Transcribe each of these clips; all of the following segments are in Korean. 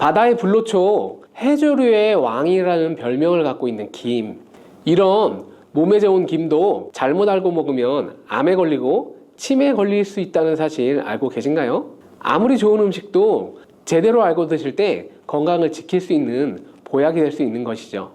바다의 불로초, 해조류의 왕이라는 별명을 갖고 있는 김. 이런 몸에 좋은 김도 잘못 알고 먹으면 암에 걸리고 치매에 걸릴 수 있다는 사실 알고 계신가요? 아무리 좋은 음식도 제대로 알고 드실 때 건강을 지킬 수 있는 보약이 될 수 있는 것이죠.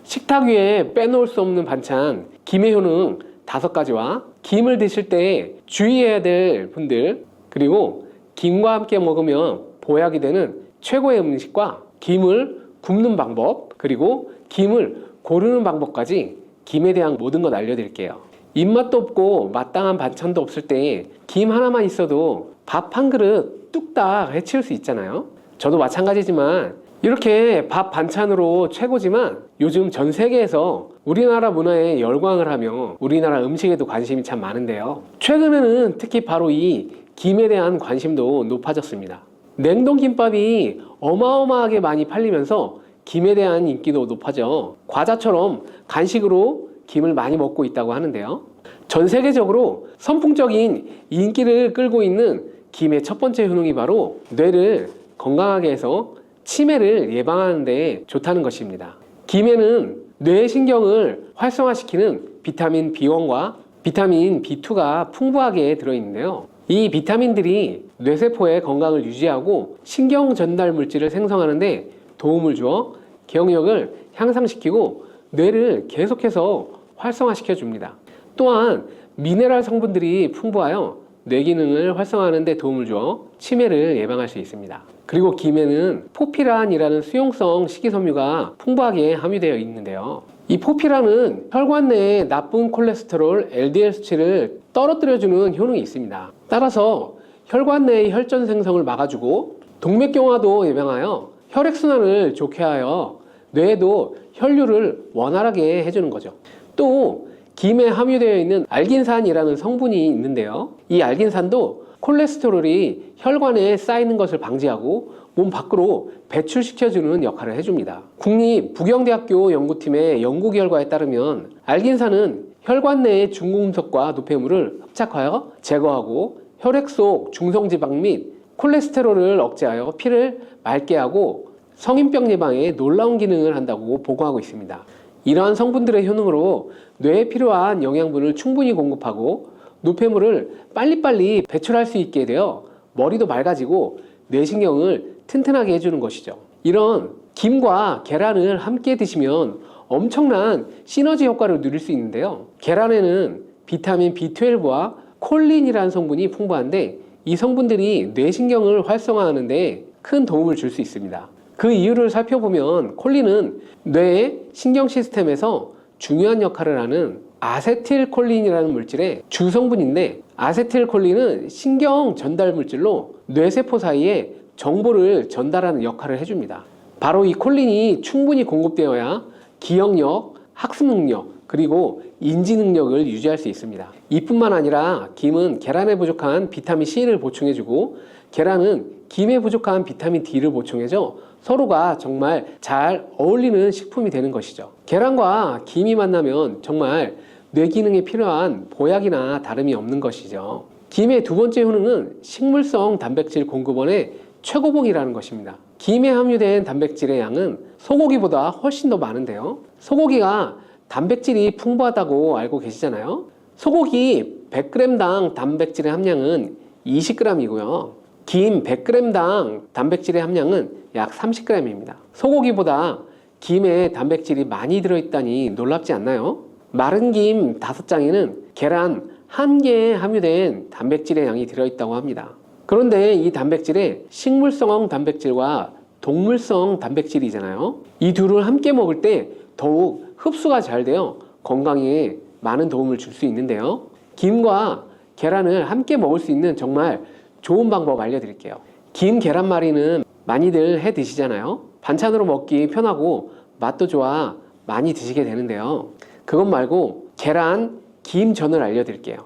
식탁 위에 빼놓을 수 없는 반찬, 김의 효능 5가지와 김을 드실 때 주의해야 될 분들, 그리고 김과 함께 먹으면 보약이 되는 최고의 음식과 김을 굽는 방법, 그리고 김을 고르는 방법까지 김에 대한 모든 것 알려드릴게요. 입맛도 없고 마땅한 반찬도 없을 때 김 하나만 있어도 밥 한 그릇 뚝딱 해치울 수 있잖아요. 저도 마찬가지지만 이렇게 밥 반찬으로 최고지만 요즘 전 세계에서 우리나라 문화에 열광을 하며 우리나라 음식에도 관심이 참 많은데요. 최근에는 특히 바로 이 김에 대한 관심도 높아졌습니다. 냉동김밥이 어마어마하게 많이 팔리면서 김에 대한 인기도 높아져 과자처럼 간식으로 김을 많이 먹고 있다고 하는데요. 전 세계적으로 선풍적인 인기를 끌고 있는 김의 첫 번째 효능이 바로 뇌를 건강하게 해서 치매를 예방하는 데 좋다는 것입니다. 김에는 뇌신경을 활성화시키는 비타민 B1과 비타민 B2가 풍부하게 들어있는데요. 이 비타민들이 뇌세포의 건강을 유지하고 신경 전달 물질을 생성하는 데 도움을 주어 기억력을 향상시키고 뇌를 계속해서 활성화시켜 줍니다. 또한 미네랄 성분들이 풍부하여 뇌 기능을 활성화하는 데 도움을 주어 치매를 예방할 수 있습니다. 그리고 김에는 포피란이라는 수용성 식이섬유가 풍부하게 함유되어 있는데요. 이 포피란은 혈관 내의 나쁜 콜레스테롤 LDL 수치를 떨어뜨려주는 효능이 있습니다. 따라서 혈관 내의 혈전 생성을 막아주고 동맥경화도 예방하여 혈액순환을 좋게 하여 뇌에도 혈류를 원활하게 해주는 거죠. 또 김에 함유되어 있는 알긴산이라는 성분이 있는데요. 이 알긴산도 콜레스테롤이 혈관에 쌓이는 것을 방지하고 몸 밖으로 배출시켜주는 역할을 해줍니다. 국립부경대학교 연구팀의 연구 결과에 따르면 알긴산은 혈관 내의 중금속과 노폐물을 흡착하여 제거하고 혈액 속 중성지방 및 콜레스테롤을 억제하여 피를 맑게 하고 성인병 예방에 놀라운 기능을 한다고 보고하고 있습니다. 이러한 성분들의 효능으로 뇌에 필요한 영양분을 충분히 공급하고 노폐물을 빨리빨리 배출할 수 있게 되어 머리도 맑아지고 뇌신경을 튼튼하게 해주는 것이죠. 이런 김과 계란을 함께 드시면 엄청난 시너지 효과를 누릴 수 있는데요. 계란에는 비타민 B12와 콜린이라는 성분이 풍부한데 이 성분들이 뇌신경을 활성화하는 데 큰 도움을 줄 수 있습니다. 그 이유를 살펴보면 콜린은 뇌의 신경 시스템에서 중요한 역할을 하는 아세틸콜린이라는 물질의 주성분인데 아세틸콜린은 신경 전달 물질로 뇌세포 사이에 정보를 전달하는 역할을 해줍니다. 바로 이 콜린이 충분히 공급되어야 기억력, 학습 능력, 그리고 인지 능력을 유지할 수 있습니다. 이뿐만 아니라 김은 계란에 부족한 비타민 C를 보충해주고 계란은 김에 부족한 비타민 D를 보충해줘 서로가 정말 잘 어울리는 식품이 되는 것이죠. 계란과 김이 만나면 정말 뇌 기능에 필요한 보약이나 다름이 없는 것이죠. 김의 두 번째 효능은 식물성 단백질 공급원의 최고봉이라는 것입니다. 김에 함유된 단백질의 양은 소고기보다 훨씬 더 많은데요. 소고기가 단백질이 풍부하다고 알고 계시잖아요. 소고기 100g당 단백질의 함량은 20g이고요. 김 100g당 단백질의 함량은 약 30g입니다. 소고기보다 김에 단백질이 많이 들어있다니 놀랍지 않나요? 마른 김 5장에는 계란 1개에 함유된 단백질의 양이 들어있다고 합니다. 그런데 이 단백질에 식물성 단백질과 동물성 단백질이잖아요. 이 둘을 함께 먹을 때 더욱 흡수가 잘 되어 건강에 많은 도움을 줄 수 있는데요. 김과 계란을 함께 먹을 수 있는 정말 좋은 방법 알려드릴게요. 김 계란말이는 많이들 해 드시잖아요. 반찬으로 먹기 편하고 맛도 좋아 많이 드시게 되는데요. 그것 말고 계란, 김전을 알려드릴게요.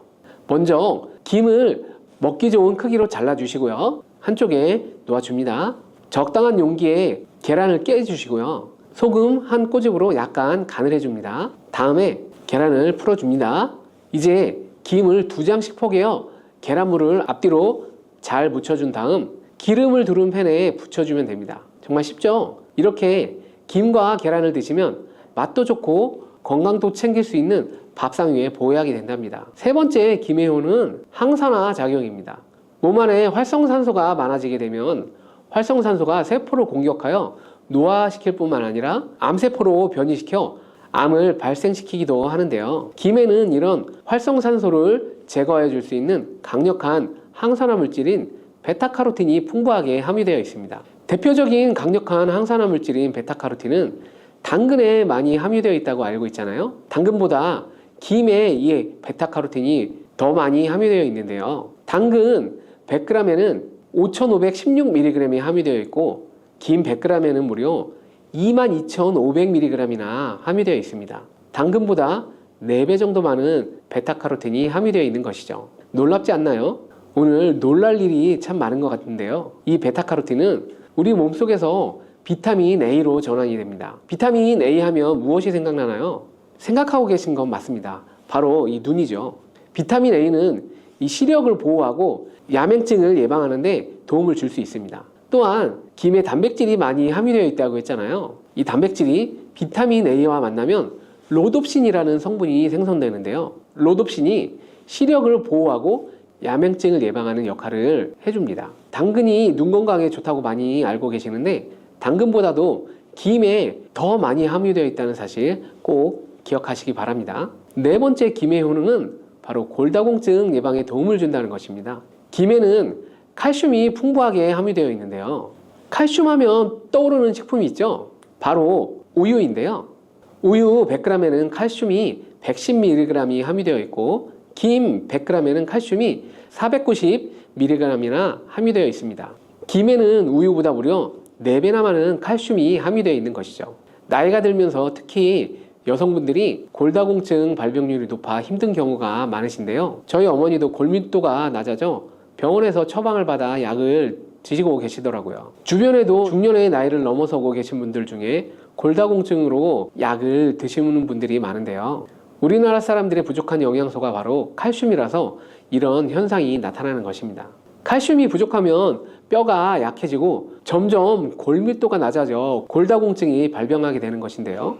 먼저 김을 먹기 좋은 크기로 잘라주시고요. 한쪽에 놓아줍니다. 적당한 용기에 계란을 깨주시고요. 소금 한 꼬집으로 약간 간을 해줍니다. 다음에 계란을 풀어줍니다. 이제 김을 2장씩 포개어 계란물을 앞뒤로 잘 묻혀준 다음 기름을 두른 팬에 붙여주면 됩니다. 정말 쉽죠? 이렇게 김과 계란을 드시면 맛도 좋고 건강도 챙길 수 있는 밥상 위에 보약이 된답니다. 세 번째 김의 효는 항산화 작용입니다. 몸 안에 활성산소가 많아지게 되면 활성산소가 세포를 공격하여 노화시킬 뿐만 아니라 암세포로 변이시켜 암을 발생시키기도 하는데요. 김에는 이런 활성산소를 제거해 줄 수 있는 강력한 항산화 물질인 베타카로틴이 풍부하게 함유되어 있습니다. 대표적인 강력한 항산화 물질인 베타카로틴은 당근에 많이 함유되어 있다고 알고 있잖아요. 당근보다 김에 이 베타카로틴이 더 많이 함유되어 있는데요. 당근 100g에는 5516mg이 함유되어 있고 김 100g에는 무려 22,500mg이나 함유되어 있습니다. 당근보다 4배 정도 많은 베타카로틴이 함유되어 있는 것이죠. 놀랍지 않나요? 오늘 놀랄 일이 참 많은 것 같은데요. 이 베타카로틴은 우리 몸속에서 비타민 A로 전환이 됩니다. 비타민 A 하면 무엇이 생각나나요? 생각하고 계신 건 맞습니다. 바로 이 눈이죠. 비타민 A는 이 시력을 보호하고 야맹증을 예방하는 데 도움을 줄 수 있습니다. 또한 김에 단백질이 많이 함유되어 있다고 했잖아요. 이 단백질이 비타민 A와 만나면 로놉신이라는 성분이 생성되는데요. 로놉신이 시력을 보호하고 야맹증을 예방하는 역할을 해줍니다. 당근이 눈 건강에 좋다고 많이 알고 계시는데 당근보다도 김에 더 많이 함유되어 있다는 사실 꼭 기억하시기 바랍니다. 네 번째 김의 효능은 바로 골다공증 예방에 도움을 준다는 것입니다. 김에는 칼슘이 풍부하게 함유되어 있는데요. 칼슘 하면 떠오르는 식품이 있죠. 바로 우유인데요. 우유 100g에는 칼슘이 110mg이 함유되어 있고 김 100g에는 칼슘이 490mg이나 함유되어 있습니다. 김에는 우유보다 무려 4배나 많은 칼슘이 함유되어 있는 것이죠. 나이가 들면서 특히 여성분들이 골다공증 발병률이 높아 힘든 경우가 많으신데요. 저희 어머니도 골밀도가 낮아져 병원에서 처방을 받아 약을 드시고 계시더라고요. 주변에도 중년의 나이를 넘어서고 계신 분들 중에 골다공증으로 약을 드시는 분들이 많은데요. 우리나라 사람들의 부족한 영양소가 바로 칼슘이라서 이런 현상이 나타나는 것입니다. 칼슘이 부족하면 뼈가 약해지고 점점 골밀도가 낮아져 골다공증이 발병하게 되는 것인데요.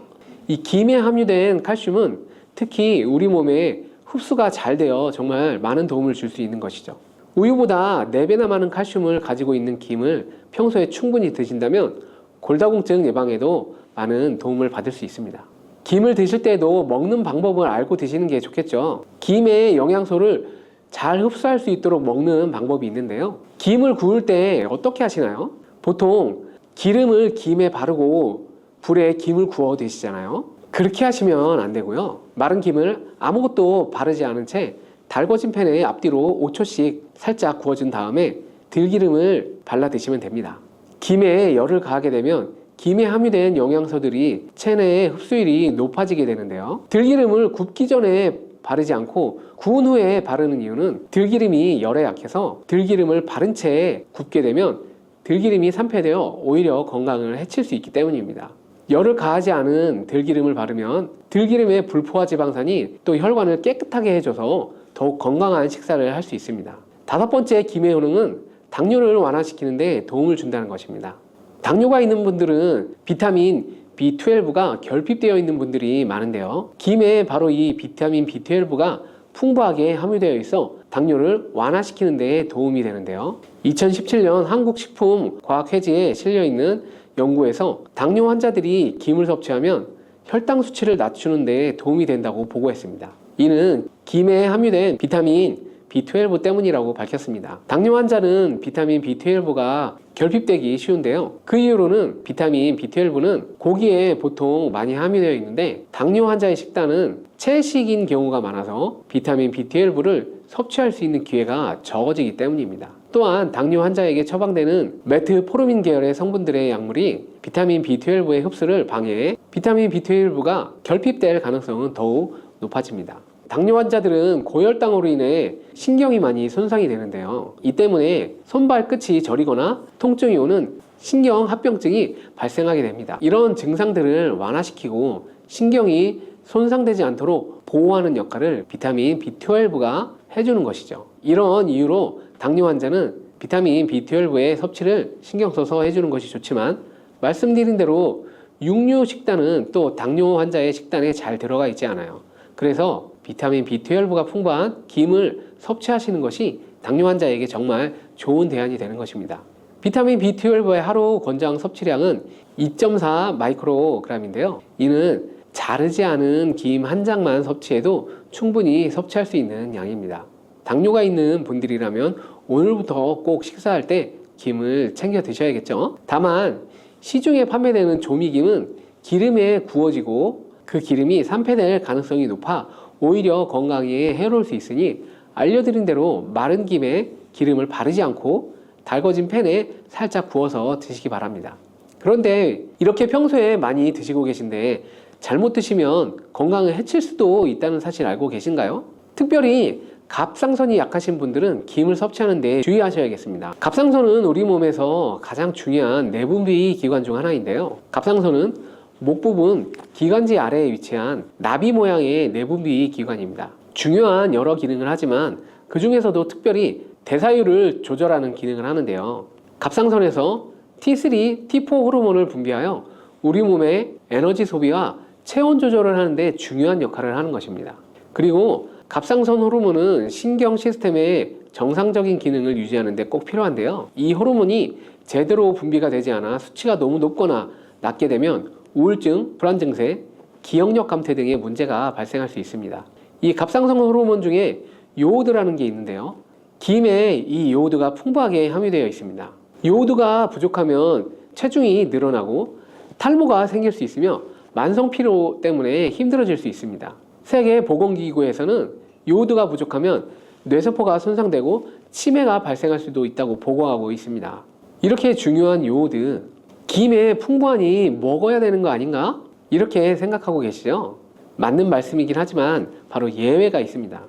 이 김에 함유된 칼슘은 특히 우리 몸에 흡수가 잘 되어 정말 많은 도움을 줄 수 있는 것이죠. 우유보다 4배나 많은 칼슘을 가지고 있는 김을 평소에 충분히 드신다면 골다공증 예방에도 많은 도움을 받을 수 있습니다. 김을 드실 때도 먹는 방법을 알고 드시는 게 좋겠죠. 김의 영양소를 잘 흡수할 수 있도록 먹는 방법이 있는데요. 김을 구울 때 어떻게 하시나요? 보통 기름을 김에 바르고 불에 김을 구워 드시잖아요. 그렇게 하시면 안 되고요. 마른 김을 아무것도 바르지 않은 채 달궈진 팬에 앞뒤로 5초씩 살짝 구워준 다음에 들기름을 발라 드시면 됩니다. 김에 열을 가하게 되면 김에 함유된 영양소들이 체내의 흡수율이 높아지게 되는데요. 들기름을 굽기 전에 바르지 않고 구운 후에 바르는 이유는 들기름이 열에 약해서 들기름을 바른 채 굽게 되면 들기름이 산패되어 오히려 건강을 해칠 수 있기 때문입니다. 열을 가하지 않은 들기름을 바르면 들기름의 불포화 지방산이 또 혈관을 깨끗하게 해줘서 더욱 건강한 식사를 할 수 있습니다. 5번째 김의 효능은 당뇨를 완화시키는 데 도움을 준다는 것입니다. 당뇨가 있는 분들은 비타민 B12가 결핍되어 있는 분들이 많은데요. 김에 바로 이 비타민 B12가 풍부하게 함유되어 있어 당뇨를 완화시키는 데 도움이 되는데요. 2017년 한국식품과학회지에 실려있는 연구에서 당뇨 환자들이 김을 섭취하면 혈당 수치를 낮추는 데 도움이 된다고 보고했습니다. 이는 김에 함유된 비타민 B12 때문이라고 밝혔습니다. 당뇨 환자는 비타민 B12가 결핍되기 쉬운데요. 그 이유로는 비타민 B12는 고기에 보통 많이 함유되어 있는데 당뇨 환자의 식단은 채식인 경우가 많아서 비타민 B12를 섭취할 수 있는 기회가 적어지기 때문입니다. 또한 당뇨 환자에게 처방되는 메트포르민 계열의 성분들의 약물이 비타민 B12의 흡수를 방해해 비타민 B12가 결핍될 가능성은 더욱 높아집니다. 당뇨 환자들은 고혈당으로 인해 신경이 많이 손상이 되는데요. 이 때문에 손발 끝이 저리거나 통증이 오는 신경합병증이 발생하게 됩니다. 이런 증상들을 완화시키고 신경이 손상되지 않도록 보호하는 역할을 비타민 B12가 해주는 것이죠. 이런 이유로 당뇨 환자는 비타민 B12의 섭취를 신경 써서 해주는 것이 좋지만 말씀드린 대로 육류 식단은 또 당뇨 환자의 식단에 잘 들어가 있지 않아요. 그래서 비타민 B12가 풍부한 김을 섭취하시는 것이 당뇨 환자에게 정말 좋은 대안이 되는 것입니다. 비타민 B12의 하루 권장 섭취량은 2.4 마이크로그램인데요. 이는 자르지 않은 김 한 장만 섭취해도 충분히 섭취할 수 있는 양입니다. 당뇨가 있는 분들이라면 오늘부터 꼭 식사할 때 김을 챙겨 드셔야겠죠. 다만 시중에 판매되는 조미김은 기름에 구워지고 그 기름이 산패될 가능성이 높아 오히려 건강에 해로울 수 있으니 알려드린 대로 마른 김에 기름을 바르지 않고 달궈진 팬에 살짝 구워서 드시기 바랍니다. 그런데 이렇게 평소에 많이 드시고 계신데 잘못 드시면 건강을 해칠 수도 있다는 사실 알고 계신가요? 특별히 갑상선이 약하신 분들은 김을 섭취하는 데 주의하셔야겠습니다. 갑상선은 우리 몸에서 가장 중요한 내분비 기관 중 하나인데요. 갑상선은 목 부분 기관지 아래에 위치한 나비 모양의 내분비 기관입니다. 중요한 여러 기능을 하지만 그 중에서도 특별히 대사율을 조절하는 기능을 하는데요. 갑상선에서 T3, T4 호르몬을 분비하여 우리 몸의 에너지 소비와 체온 조절을 하는데 중요한 역할을 하는 것입니다. 그리고 갑상선 호르몬은 신경 시스템의 정상적인 기능을 유지하는 데 꼭 필요한데요. 이 호르몬이 제대로 분비가 되지 않아 수치가 너무 높거나 낮게 되면 우울증, 불안 증세, 기억력 감퇴 등의 문제가 발생할 수 있습니다. 이 갑상선 호르몬 중에 요오드라는 게 있는데요. 김에 이 요오드가 풍부하게 함유되어 있습니다. 요오드가 부족하면 체중이 늘어나고 탈모가 생길 수 있으며 만성 피로 때문에 힘들어질 수 있습니다. 세계보건기구에서는 요오드가 부족하면 뇌세포가 손상되고 치매가 발생할 수도 있다고 보고하고 있습니다. 이렇게 중요한 요오드, 김에 풍부하니 먹어야 되는 거 아닌가? 이렇게 생각하고 계시죠? 맞는 말씀이긴 하지만 바로 예외가 있습니다.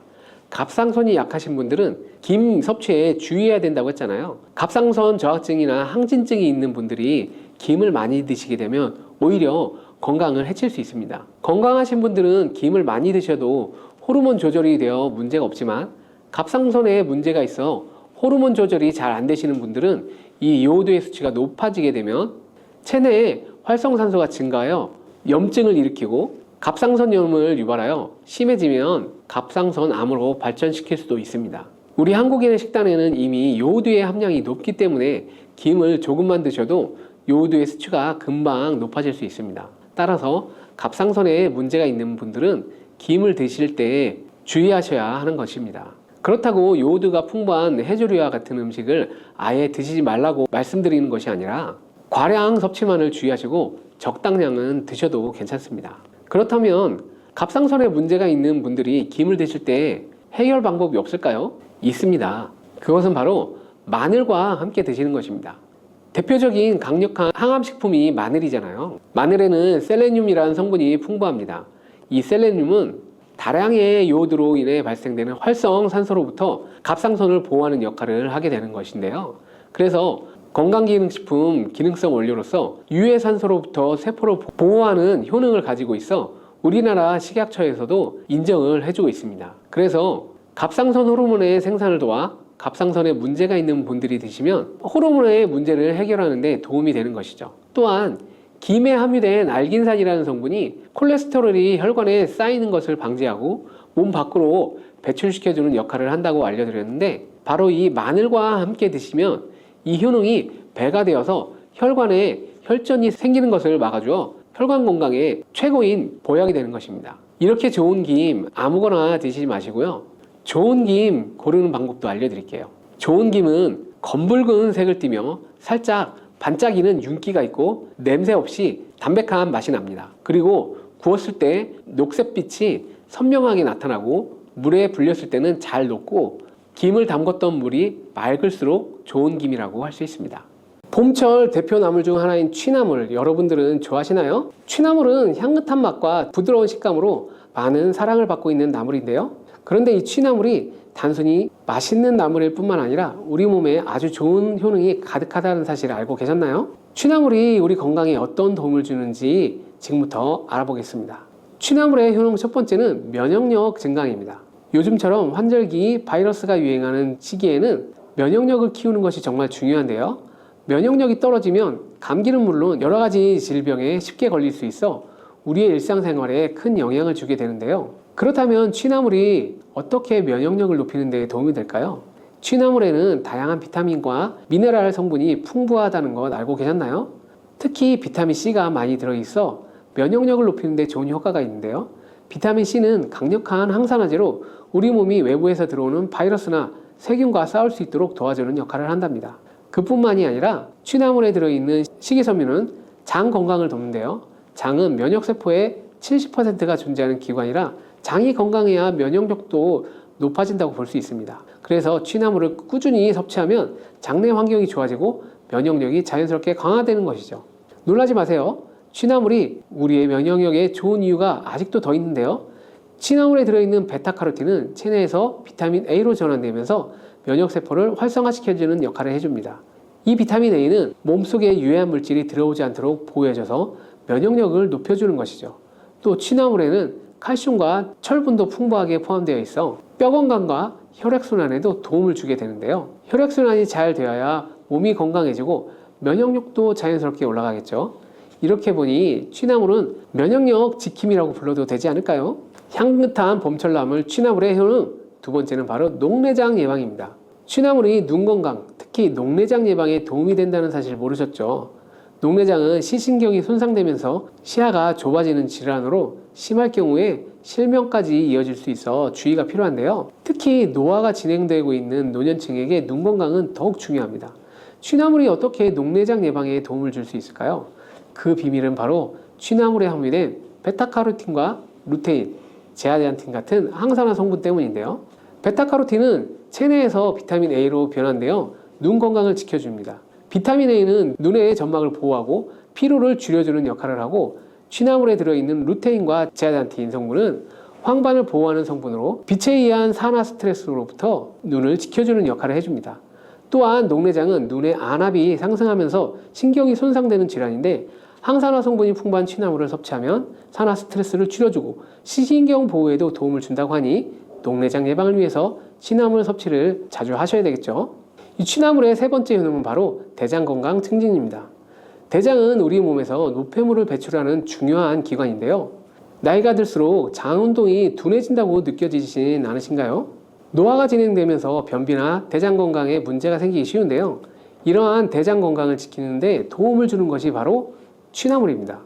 갑상선이 약하신 분들은 김 섭취에 주의해야 된다고 했잖아요. 갑상선 저하증이나 항진증이 있는 분들이 김을 많이 드시게 되면 오히려 건강을 해칠 수 있습니다. 건강하신 분들은 김을 많이 드셔도 호르몬 조절이 되어 문제가 없지만 갑상선에 문제가 있어 호르몬 조절이 잘 안 되시는 분들은 이 요오드의 수치가 높아지게 되면 체내에 활성산소가 증가하여 염증을 일으키고 갑상선염을 유발하여 심해지면 갑상선 암으로 발전시킬 수도 있습니다. 우리 한국인의 식단에는 이미 요오드의 함량이 높기 때문에 김을 조금만 드셔도 요오드의 수치가 금방 높아질 수 있습니다. 따라서 갑상선에 문제가 있는 분들은 김을 드실 때 주의하셔야 하는 것입니다. 그렇다고 요오드가 풍부한 해조류와 같은 음식을 아예 드시지 말라고 말씀드리는 것이 아니라 과량 섭취만을 주의하시고 적당량은 드셔도 괜찮습니다. 그렇다면 갑상선에 문제가 있는 분들이 김을 드실 때 해결 방법이 없을까요? 있습니다. 그것은 바로 마늘과 함께 드시는 것입니다. 대표적인 강력한 항암식품이 마늘이잖아요. 마늘에는 셀레늄이라는 성분이 풍부합니다. 이 셀레늄은 다량의 요오드로 인해 발생되는 활성산소로부터 갑상선을 보호하는 역할을 하게 되는 것인데요. 그래서 건강기능식품 기능성 원료로서 유해산소로부터 세포를 보호하는 효능을 가지고 있어 우리나라 식약처에서도 인정을 해주고 있습니다. 그래서 갑상선 호르몬의 생산을 도와 갑상선에 문제가 있는 분들이 드시면 호르몬의 문제를 해결하는 데 도움이 되는 것이죠. 또한 김에 함유된 알긴산이라는 성분이 콜레스테롤이 혈관에 쌓이는 것을 방지하고 몸 밖으로 배출시켜주는 역할을 한다고 알려드렸는데 바로 이 마늘과 함께 드시면 이 효능이 배가 되어서 혈관에 혈전이 생기는 것을 막아주어 혈관 건강에 최고인 보약이 되는 것입니다. 이렇게 좋은 김 아무거나 드시지 마시고요. 좋은 김 고르는 방법도 알려드릴게요. 좋은 김은 검붉은 색을 띠며 살짝 반짝이는 윤기가 있고 냄새 없이 담백한 맛이 납니다. 그리고 구웠을 때 녹색빛이 선명하게 나타나고 물에 불렸을 때는 잘 녹고 김을 담궜던 물이 맑을수록 좋은 김이라고 할 수 있습니다. 봄철 대표 나물 중 하나인 취나물 여러분들은 좋아하시나요? 취나물은 향긋한 맛과 부드러운 식감으로 많은 사랑을 받고 있는 나물인데요. 그런데 이 취나물이 단순히 맛있는 나물일 뿐만 아니라 우리 몸에 아주 좋은 효능이 가득하다는 사실을 알고 계셨나요? 취나물이 우리 건강에 어떤 도움을 주는지 지금부터 알아보겠습니다. 취나물의 효능 첫 번째는 면역력 증강입니다. 요즘처럼 환절기 바이러스가 유행하는 시기에는 면역력을 키우는 것이 정말 중요한데요. 면역력이 떨어지면 감기는 물론 여러 가지 질병에 쉽게 걸릴 수 있어 우리의 일상생활에 큰 영향을 주게 되는데요. 그렇다면 취나물이 어떻게 면역력을 높이는 데 도움이 될까요? 취나물에는 다양한 비타민과 미네랄 성분이 풍부하다는 것 알고 계셨나요? 특히 비타민C가 많이 들어있어 면역력을 높이는 데 좋은 효과가 있는데요. 비타민C는 강력한 항산화제로 우리 몸이 외부에서 들어오는 바이러스나 세균과 싸울 수 있도록 도와주는 역할을 한답니다. 그뿐만이 아니라 취나물에 들어있는 식이섬유는 장 건강을 돕는데요. 장은 면역세포의 70%가 존재하는 기관이라 장이 건강해야 면역력도 높아진다고 볼 수 있습니다. 그래서 취나물을 꾸준히 섭취하면 장내 환경이 좋아지고 면역력이 자연스럽게 강화되는 것이죠. 놀라지 마세요. 취나물이 우리의 면역력에 좋은 이유가 아직도 더 있는데요. 취나물에 들어있는 베타카로틴은 체내에서 비타민 A로 전환되면서 면역세포를 활성화시켜주는 역할을 해줍니다. 이 비타민 A는 몸속에 유해한 물질이 들어오지 않도록 보호해줘서 면역력을 높여주는 것이죠. 또 취나물에는 칼슘과 철분도 풍부하게 포함되어 있어 뼈 건강과 혈액순환에도 도움을 주게 되는데요. 혈액순환이 잘 되어야 몸이 건강해지고 면역력도 자연스럽게 올라가겠죠. 이렇게 보니 취나물은 면역력 지킴이라고 불러도 되지 않을까요? 향긋한 봄철나물 취나물의 효능 두 번째는 바로 녹내장 예방입니다. 취나물이 눈 건강, 특히 녹내장 예방에 도움이 된다는 사실 모르셨죠? 녹내장은 시신경이 손상되면서 시야가 좁아지는 질환으로 심할 경우에 실명까지 이어질 수 있어 주의가 필요한데요. 특히 노화가 진행되고 있는 노년층에게 눈 건강은 더욱 중요합니다. 취나물이 어떻게 녹내장 예방에 도움을 줄 수 있을까요? 그 비밀은 바로 취나물에 함유된 베타카로틴과 루테인, 제아젠틴 같은 항산화 성분 때문인데요. 베타카로틴은 체내에서 비타민 A로 변환되어 눈 건강을 지켜줍니다. 비타민 A는 눈의 점막을 보호하고 피로를 줄여주는 역할을 하고 취나물에 들어있는 루테인과 제아젠틴 성분은 황반을 보호하는 성분으로 빛에 의한 산화 스트레스로부터 눈을 지켜주는 역할을 해줍니다. 또한 녹내장은 눈의 안압이 상승하면서 신경이 손상되는 질환인데 항산화 성분이 풍부한 취나물을 섭취하면 산화 스트레스를 줄여주고 시신경 보호에도 도움을 준다고 하니 녹내장 예방을 위해서 취나물 섭취를 자주 하셔야 되겠죠. 이 취나물의 세 번째 효능은 바로 대장 건강 증진입니다. 대장은 우리 몸에서 노폐물을 배출하는 중요한 기관인데요. 나이가 들수록 장 운동이 둔해진다고 느껴지진 않으신가요? 노화가 진행되면서 변비나 대장 건강에 문제가 생기기 쉬운데요. 이러한 대장 건강을 지키는데 도움을 주는 것이 바로 취나물입니다.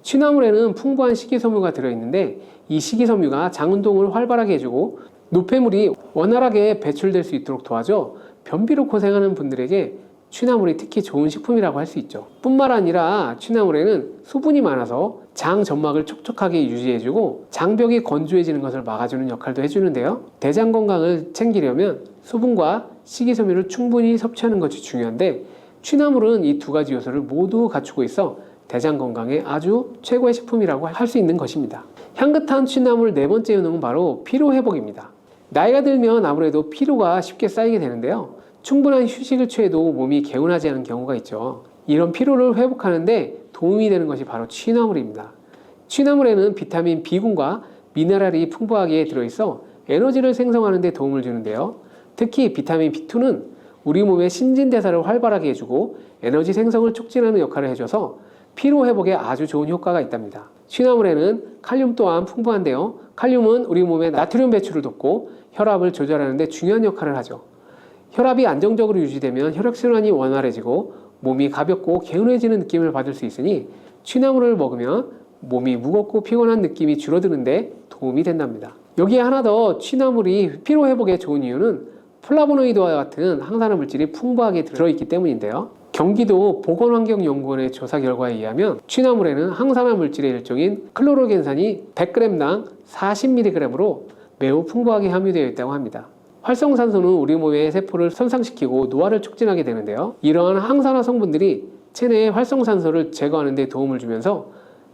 취나물에는 풍부한 식이섬유가 들어있는데 이 식이섬유가 장 운동을 활발하게 해주고 노폐물이 원활하게 배출될 수 있도록 도와줘 변비로 고생하는 분들에게 취나물이 특히 좋은 식품이라고 할 수 있죠. 뿐만 아니라 취나물에는 수분이 많아서 장 점막을 촉촉하게 유지해주고 장벽이 건조해지는 것을 막아주는 역할도 해주는데요. 대장 건강을 챙기려면 수분과 식이섬유를 충분히 섭취하는 것이 중요한데 취나물은 이 두 가지 요소를 모두 갖추고 있어 대장 건강에 아주 최고의 식품이라고 할 수 있는 것입니다. 향긋한 취나물 네 번째 효능은 바로 피로 회복입니다. 나이가 들면 아무래도 피로가 쉽게 쌓이게 되는데요. 충분한 휴식을 취해도 몸이 개운하지 않은 경우가 있죠. 이런 피로를 회복하는데 도움이 되는 것이 바로 취나물입니다. 취나물에는 비타민 B군과 미네랄이 풍부하게 들어있어 에너지를 생성하는 데 도움을 주는데요. 특히 비타민 B2는 우리 몸의 신진대사를 활발하게 해주고 에너지 생성을 촉진하는 역할을 해줘서 피로 회복에 아주 좋은 효과가 있답니다. 취나물에는 칼륨 또한 풍부한데요. 칼륨은 우리 몸의 나트륨 배출을 돕고 혈압을 조절하는 데 중요한 역할을 하죠. 혈압이 안정적으로 유지되면 혈액순환이 원활해지고 몸이 가볍고 개운해지는 느낌을 받을 수 있으니 취나물을 먹으면 몸이 무겁고 피곤한 느낌이 줄어드는데 도움이 된답니다. 여기에 하나 더 취나물이 피로 회복에 좋은 이유는 플라보노이드와 같은 항산화 물질이 풍부하게 들어있기 때문인데요. 경기도 보건환경연구원의 조사 결과에 의하면 취나물에는 항산화 물질의 일종인 클로로겐산이 100g당 40mg으로 매우 풍부하게 함유되어 있다고 합니다. 활성산소는 우리 몸의 세포를 손상시키고 노화를 촉진하게 되는데요. 이러한 항산화 성분들이 체내의 활성산소를 제거하는 데 도움을 주면서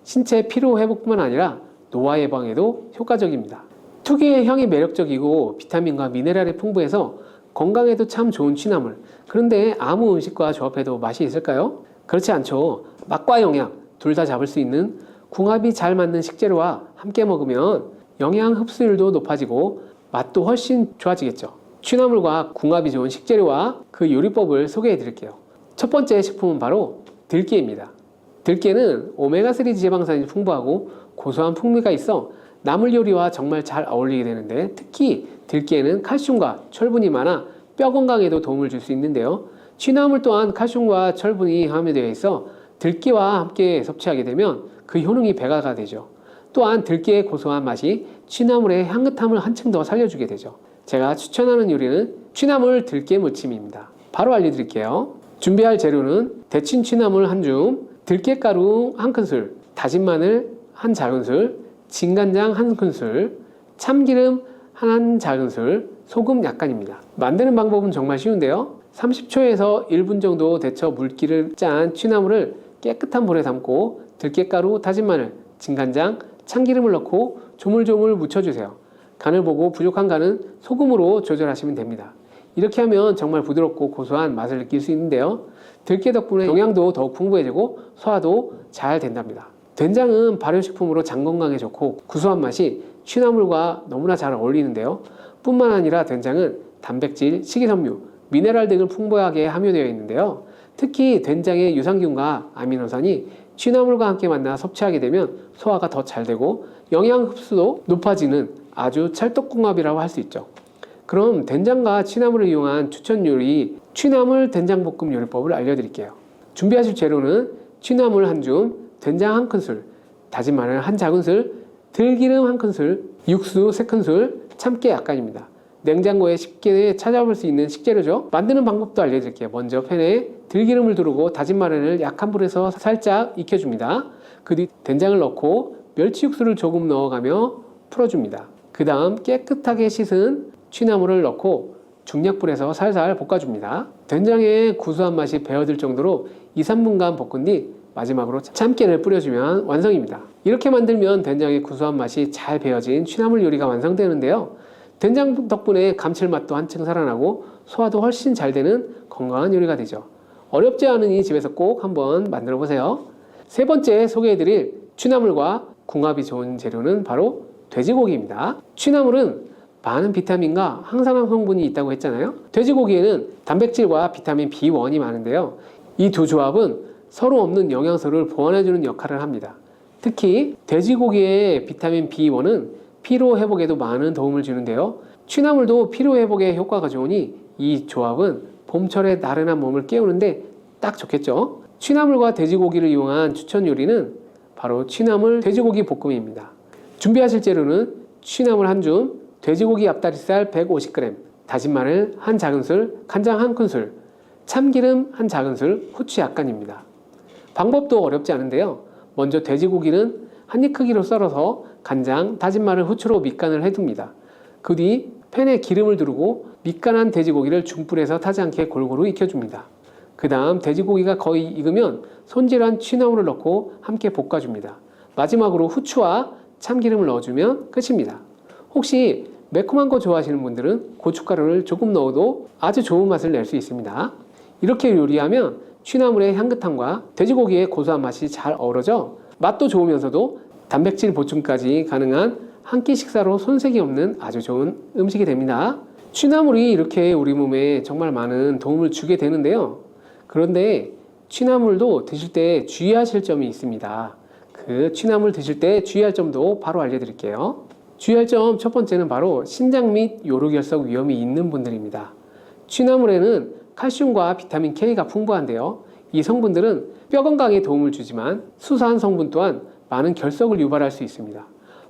신체 피로 회복뿐만 아니라 노화 예방에도 효과적입니다. 특유의 향이 매력적이고 비타민과 미네랄이 풍부해서 건강에도 참 좋은 취나물. 그런데 아무 음식과 조합해도 맛이 있을까요? 그렇지 않죠. 맛과 영양 둘 다 잡을 수 있는 궁합이 잘 맞는 식재료와 함께 먹으면 영양 흡수율도 높아지고 맛도 훨씬 좋아지겠죠. 취나물과 궁합이 좋은 식재료와 그 요리법을 소개해 드릴게요. 첫 번째 식품은 바로 들깨입니다. 들깨는 오메가3 지방산이 풍부하고 고소한 풍미가 있어 나물 요리와 정말 잘 어울리게 되는데, 특히 들깨에는 칼슘과 철분이 많아 뼈 건강에도 도움을 줄 수 있는데요. 취나물 또한 칼슘과 철분이 함유되어 있어 들깨와 함께 섭취하게 되면 그 효능이 배가가 되죠. 또한 들깨의 고소한 맛이 취나물의 향긋함을 한층 더 살려주게 되죠. 제가 추천하는 요리는 취나물 들깨 무침입니다. 바로 알려드릴게요. 준비할 재료는 데친 취나물 한 줌, 들깨가루 한 큰술, 다진 마늘 한 작은술, 진간장 한 큰술, 참기름 한 작은술, 소금 약간입니다. 만드는 방법은 정말 쉬운데요. 30초에서 1분 정도 데쳐 물기를 짠 취나물을 깨끗한 물에 담고 들깨가루, 다진 마늘, 진간장, 참기름을 넣고 조물조물 묻혀주세요. 간을 보고 부족한 간은 소금으로 조절하시면 됩니다. 이렇게 하면 정말 부드럽고 고소한 맛을 느낄 수 있는데요. 들깨 덕분에 영양도 더욱 풍부해지고 소화도 잘 된답니다. 된장은 발효식품으로 장 건강에 좋고 구수한 맛이 취나물과 너무나 잘 어울리는데요. 뿐만 아니라 된장은 단백질, 식이섬유, 미네랄 등을 풍부하게 함유되어 있는데요. 특히 된장의 유산균과 아미노산이 취나물과 함께 만나 섭취하게 되면 소화가 더 잘 되고 영양 흡수도 높아지는 아주 찰떡궁합이라고 할 수 있죠. 그럼 된장과 취나물을 이용한 추천 요리 취나물 된장볶음 요리법을 알려드릴게요. 준비하실 재료는 취나물 한 줌, 된장 한 큰술, 다진 마늘 한 작은술, 들기름 한 큰술, 육수 3큰술, 참깨 약간입니다. 냉장고에 쉽게 찾아볼 수 있는 식재료죠. 만드는 방법도 알려드릴게요. 먼저 팬에 들기름을 두르고 다진 마늘을 약한 불에서 살짝 익혀줍니다. 그 뒤 된장을 넣고 멸치 육수를 조금 넣어가며 풀어줍니다. 그 다음 깨끗하게 씻은 취나물을 넣고 중약불에서 살살 볶아줍니다. 된장의 구수한 맛이 배어들 정도로 2-3분간 볶은 뒤 마지막으로 참깨를 뿌려주면 완성입니다. 이렇게 만들면 된장의 구수한 맛이 잘 배어진 취나물 요리가 완성되는데요. 된장 덕분에 감칠맛도 한층 살아나고 소화도 훨씬 잘 되는 건강한 요리가 되죠. 어렵지 않으니 집에서 꼭 한번 만들어 보세요. 세 번째 소개해드릴 취나물과 궁합이 좋은 재료는 바로 돼지고기입니다. 취나물은 많은 비타민과 항산화 성분이 있다고 했잖아요. 돼지고기에는 단백질과 비타민 B1이 많은데요. 이 두 조합은 서로 없는 영양소를 보완해주는 역할을 합니다. 특히 돼지고기의 비타민 B1은 피로 회복에도 많은 도움을 주는데요. 취나물도 피로 회복에 효과가 좋으니 이 조합은 봄철에 나른한 몸을 깨우는데 딱 좋겠죠. 취나물과 돼지고기를 이용한 추천 요리는 바로 취나물 돼지고기 볶음입니다. 준비하실 재료는 취나물 한 줌, 돼지고기 앞다리살 150g, 다진 마늘 한 작은술, 간장 한 큰술, 참기름 한 작은술, 후추 약간입니다. 방법도 어렵지 않은데요. 먼저 돼지고기는 한 입 크기로 썰어서 간장, 다진 마늘, 후추로 밑간을 해둡니다. 그 뒤 팬에 기름을 두르고 밑간한 돼지고기를 중불에서 타지 않게 골고루 익혀줍니다. 그 다음 돼지고기가 거의 익으면 손질한 취나물을 넣고 함께 볶아줍니다. 마지막으로 후추와 참기름을 넣어주면 끝입니다. 혹시 매콤한 거 좋아하시는 분들은 고춧가루를 조금 넣어도 아주 좋은 맛을 낼 수 있습니다. 이렇게 요리하면 취나물의 향긋함과 돼지고기의 고소한 맛이 잘 어우러져 맛도 좋으면서도 단백질 보충까지 가능한 한 끼 식사로 손색이 없는 아주 좋은 음식이 됩니다. 취나물이 이렇게 우리 몸에 정말 많은 도움을 주게 되는데요. 그런데 취나물도 드실 때 주의하실 점이 있습니다. 그 취나물 드실 때 주의할 점도 바로 알려드릴게요. 주의할 점 첫 번째는 바로 신장 및 요로결석 위험이 있는 분들입니다. 취나물에는 칼슘과 비타민 K가 풍부한데요. 이 성분들은 뼈 건강에 도움을 주지만 수산 성분 또한 많은 결석을 유발할 수 있습니다.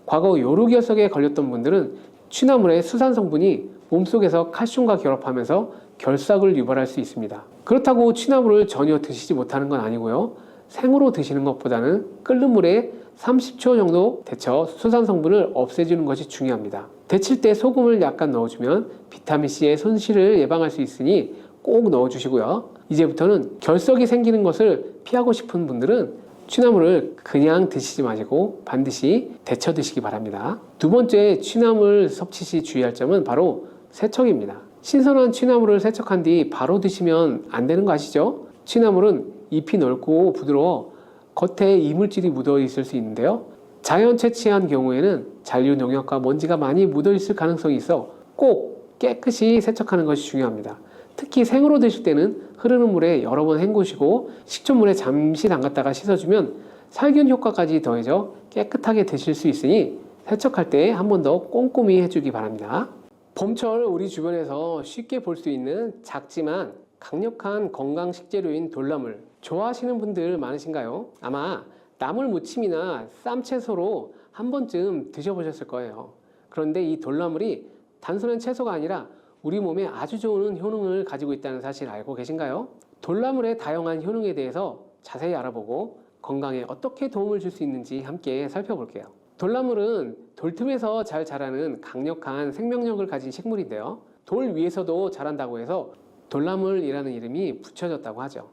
과거 요로결석에 걸렸던 분들은 취나물의 수산 성분이 몸속에서 칼슘과 결합하면서 결석을 유발할 수 있습니다. 그렇다고 취나물을 전혀 드시지 못하는 건 아니고요. 생으로 드시는 것보다는 끓는 물에 30초 정도 데쳐 수산 성분을 없애주는 것이 중요합니다. 데칠 때 소금을 약간 넣어주면 비타민C의 손실을 예방할 수 있으니 꼭 넣어주시고요. 이제부터는 결석이 생기는 것을 피하고 싶은 분들은 취나물을 그냥 드시지 마시고 반드시 데쳐 드시기 바랍니다. 두 번째 취나물 섭취 시 주의할 점은 바로 세척입니다. 신선한 취나물을 세척한 뒤 바로 드시면 안 되는 거 아시죠? 취나물은 잎이 넓고 부드러워 겉에 이물질이 묻어 있을 수 있는데요. 자연 채취한 경우에는 잔류 농약과 먼지가 많이 묻어 있을 가능성이 있어 꼭 깨끗이 세척하는 것이 중요합니다. 특히 생으로 드실 때는 흐르는 물에 여러 번 헹구시고 식초물에 잠시 담갔다가 씻어주면 살균 효과까지 더해져 깨끗하게 드실 수 있으니 세척할 때 한 번 더 꼼꼼히 해주기 바랍니다. 봄철 우리 주변에서 쉽게 볼 수 있는 작지만 강력한 건강 식재료인 돌나물 좋아하시는 분들 많으신가요? 아마 나물 무침이나 쌈채소로 한 번쯤 드셔보셨을 거예요. 그런데 이 돌나물이 단순한 채소가 아니라 우리 몸에 아주 좋은 효능을 가지고 있다는 사실 알고 계신가요? 돌나물의 다양한 효능에 대해서 자세히 알아보고 건강에 어떻게 도움을 줄 수 있는지 함께 살펴볼게요. 돌나물은 돌틈에서 잘 자라는 강력한 생명력을 가진 식물인데요. 돌 위에서도 자란다고 해서 돌나물이라는 이름이 붙여졌다고 하죠.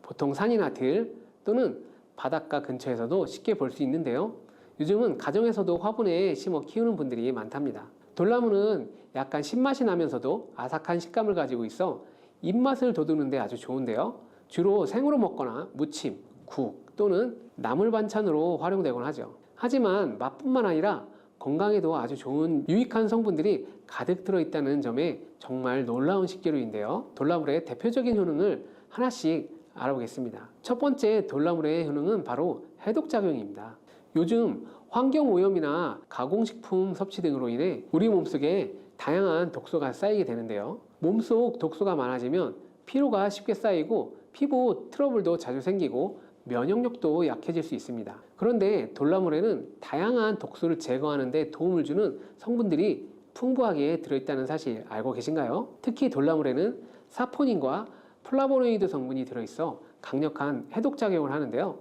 보통 산이나 들 또는 바닷가 근처에서도 쉽게 볼 수 있는데요. 요즘은 가정에서도 화분에 심어 키우는 분들이 많답니다. 돌나물은 약간 신맛이 나면서도 아삭한 식감을 가지고 있어 입맛을 돋우는데 아주 좋은데요. 주로 생으로 먹거나 무침, 국 또는 나물 반찬으로 활용되곤 하죠. 하지만 맛뿐만 아니라 건강에도 아주 좋은 유익한 성분들이 가득 들어있다는 점에 정말 놀라운 식재료인데요. 돌나물의 대표적인 효능을 하나씩 알아보겠습니다. 첫 번째 돌나물의 효능은 바로 해독작용입니다. 요즘 환경오염이나 가공식품 섭취 등으로 인해 우리 몸속에 다양한 독소가 쌓이게 되는데요. 몸속 독소가 많아지면 피로가 쉽게 쌓이고 피부 트러블도 자주 생기고 면역력도 약해질 수 있습니다. 그런데 돌나물에는 다양한 독소를 제거하는 데 도움을 주는 성분들이 풍부하게 들어있다는 사실 알고 계신가요? 특히 돌나물에는 사포닌과 플라보노이드 성분이 들어있어 강력한 해독작용을 하는데요.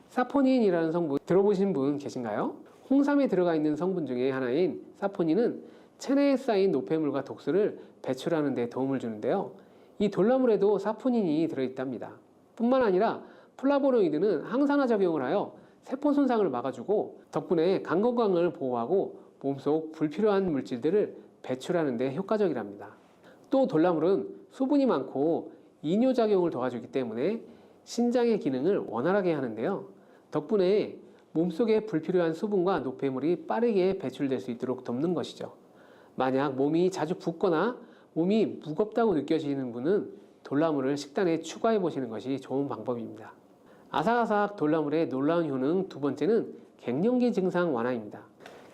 사포닌이라는 성분 들어보신 분 계신가요? 홍삼에 들어가 있는 성분 중에 하나인 사포닌은 체내에 쌓인 노폐물과 독소를 배출하는 데 도움을 주는데요. 이 돌나물에도 사포닌이 들어있답니다. 뿐만 아니라 플라보노이드는 항산화 작용을 하여 세포 손상을 막아주고 덕분에 간 건강을 보호하고 몸속 불필요한 물질들을 배출하는 데 효과적이랍니다. 또 돌나물은 수분이 많고 이뇨작용을 도와주기 때문에 신장의 기능을 원활하게 하는데요. 덕분에 몸속에 불필요한 수분과 노폐물이 빠르게 배출될 수 있도록 돕는 것이죠. 만약 몸이 자주 붓거나 몸이 무겁다고 느껴지는 분은 돌나물을 식단에 추가해 보시는 것이 좋은 방법입니다. 아삭아삭 돌나물의 놀라운 효능 두 번째는 갱년기 증상 완화입니다.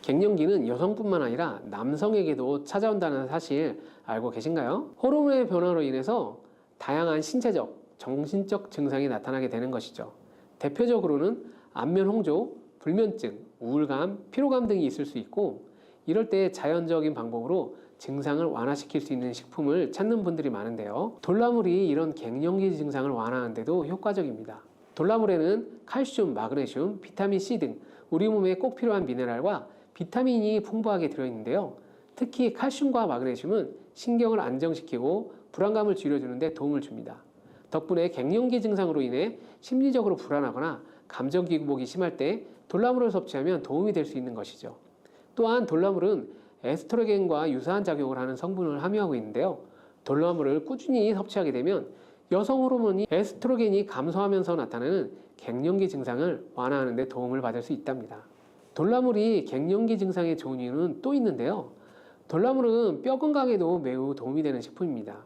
갱년기는 여성뿐만 아니라 남성에게도 찾아온다는 사실 알고 계신가요? 호르몬의 변화로 인해서 다양한 신체적, 정신적 증상이 나타나게 되는 것이죠. 대표적으로는 안면 홍조, 불면증, 우울감, 피로감 등이 있을 수 있고 이럴 때 자연적인 방법으로 증상을 완화시킬 수 있는 식품을 찾는 분들이 많은데요. 돌나물이 이런 갱년기 증상을 완화하는 데도 효과적입니다. 돌나물에는 칼슘, 마그네슘, 비타민C 등 우리 몸에 꼭 필요한 미네랄과 비타민이 풍부하게 들어있는데요. 특히 칼슘과 마그네슘은 신경을 안정시키고 불안감을 줄여주는 데 도움을 줍니다. 덕분에 갱년기 증상으로 인해 심리적으로 불안하거나 감정 기복이 심할 때 돌나물을 섭취하면 도움이 될 수 있는 것이죠. 또한 돌나물은 에스트로겐과 유사한 작용을 하는 성분을 함유하고 있는데요. 돌나물을 꾸준히 섭취하게 되면 여성 호르몬이 에스트로겐이 감소하면서 나타나는 갱년기 증상을 완화하는 데 도움을 받을 수 있답니다. 돌나물이 갱년기 증상에 좋은 이유는 또 있는데요. 돌나물은 뼈 건강에도 매우 도움이 되는 식품입니다.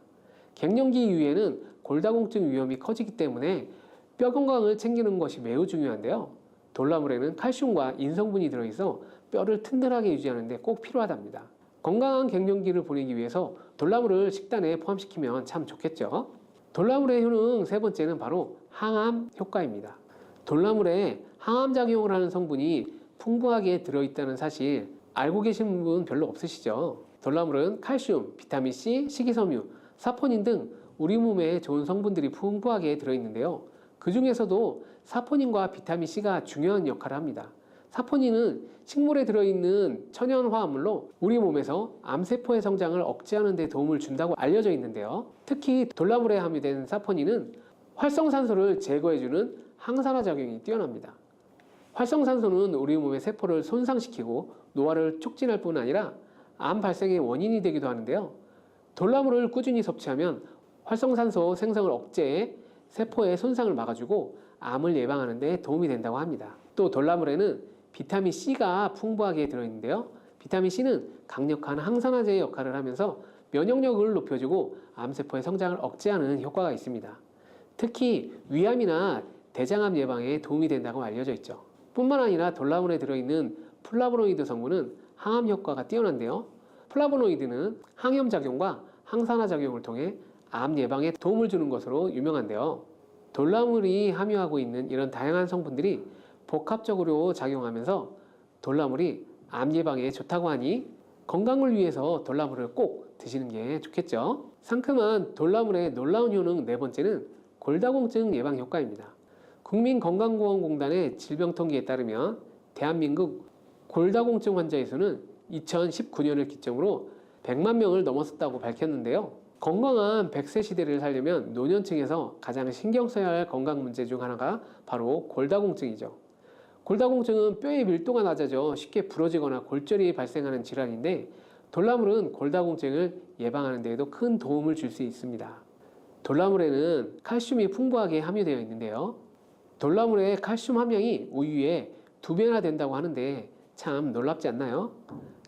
갱년기 이후에는 골다공증 위험이 커지기 때문에 뼈 건강을 챙기는 것이 매우 중요한데요. 돌나물에는 칼슘과 인성분이 들어있어 뼈를 튼튼하게 유지하는 데 꼭 필요하답니다. 건강한 갱년기를 보내기 위해서 돌나물을 식단에 포함시키면 참 좋겠죠. 돌나물의 효능 세 번째는 바로 항암 효과입니다. 돌나물에 항암작용을 하는 성분이 풍부하게 들어있다는 사실 알고 계신 분 별로 없으시죠? 돌나물은 칼슘, 비타민C, 식이섬유, 사포닌 등 우리 몸에 좋은 성분들이 풍부하게 들어있는데요. 그 중에서도 사포닌과 비타민C가 중요한 역할을 합니다. 사포닌은 식물에 들어있는 천연 화합물로 우리 몸에서 암세포의 성장을 억제하는 데 도움을 준다고 알려져 있는데요. 특히 돌나물에 함유된 사포닌은 활성산소를 제거해주는 항산화 작용이 뛰어납니다. 활성산소는 우리 몸의 세포를 손상시키고 노화를 촉진할 뿐 아니라 암 발생의 원인이 되기도 하는데요. 돌나물을 꾸준히 섭취하면 활성산소 생성을 억제해 세포의 손상을 막아주고 암을 예방하는 데 도움이 된다고 합니다. 또 돌나물에는 비타민C가 풍부하게 들어있는데요. 비타민C는 강력한 항산화제의 역할을 하면서 면역력을 높여주고 암세포의 성장을 억제하는 효과가 있습니다. 특히 위암이나 대장암 예방에 도움이 된다고 알려져 있죠. 뿐만 아니라 돌나물에 들어있는 플라보노이드 성분은 항암 효과가 뛰어난데요. 플라보노이드는 항염 작용과 항산화 작용을 통해 암 예방에 도움을 주는 것으로 유명한데요. 돌나물이 함유하고 있는 이런 다양한 성분들이 복합적으로 작용하면서 돌나물이 암 예방에 좋다고 하니 건강을 위해서 돌나물을 꼭 드시는 게 좋겠죠. 상큼한 돌나물의 놀라운 효능 네 번째는 골다공증 예방 효과입니다. 국민건강보험공단의 질병통계에 따르면 대한민국 골다공증 환자의 수는 2019년을 기점으로 100만 명을 넘었다고 밝혔는데요. 건강한 100세 시대를 살려면 노년층에서 가장 신경 써야 할 건강 문제 중 하나가 바로 골다공증이죠. 골다공증은 뼈의 밀도가 낮아져 쉽게 부러지거나 골절이 발생하는 질환인데 돌나물은 골다공증을 예방하는 데에도 큰 도움을 줄 수 있습니다. 돌나물에는 칼슘이 풍부하게 함유되어 있는데요. 돌나물의 칼슘 함량이 우유의 2배나 된다고 하는데 참 놀랍지 않나요?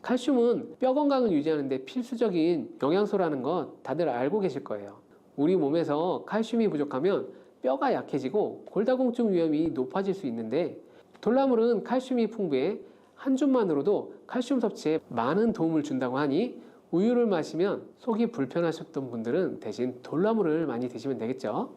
칼슘은 뼈 건강을 유지하는 데 필수적인 영양소라는 것 다들 알고 계실 거예요. 우리 몸에서 칼슘이 부족하면 뼈가 약해지고 골다공증 위험이 높아질 수 있는데 돌나물은 칼슘이 풍부해 한 줌만으로도 칼슘 섭취에 많은 도움을 준다고 하니 우유를 마시면 속이 불편하셨던 분들은 대신 돌나물을 많이 드시면 되겠죠.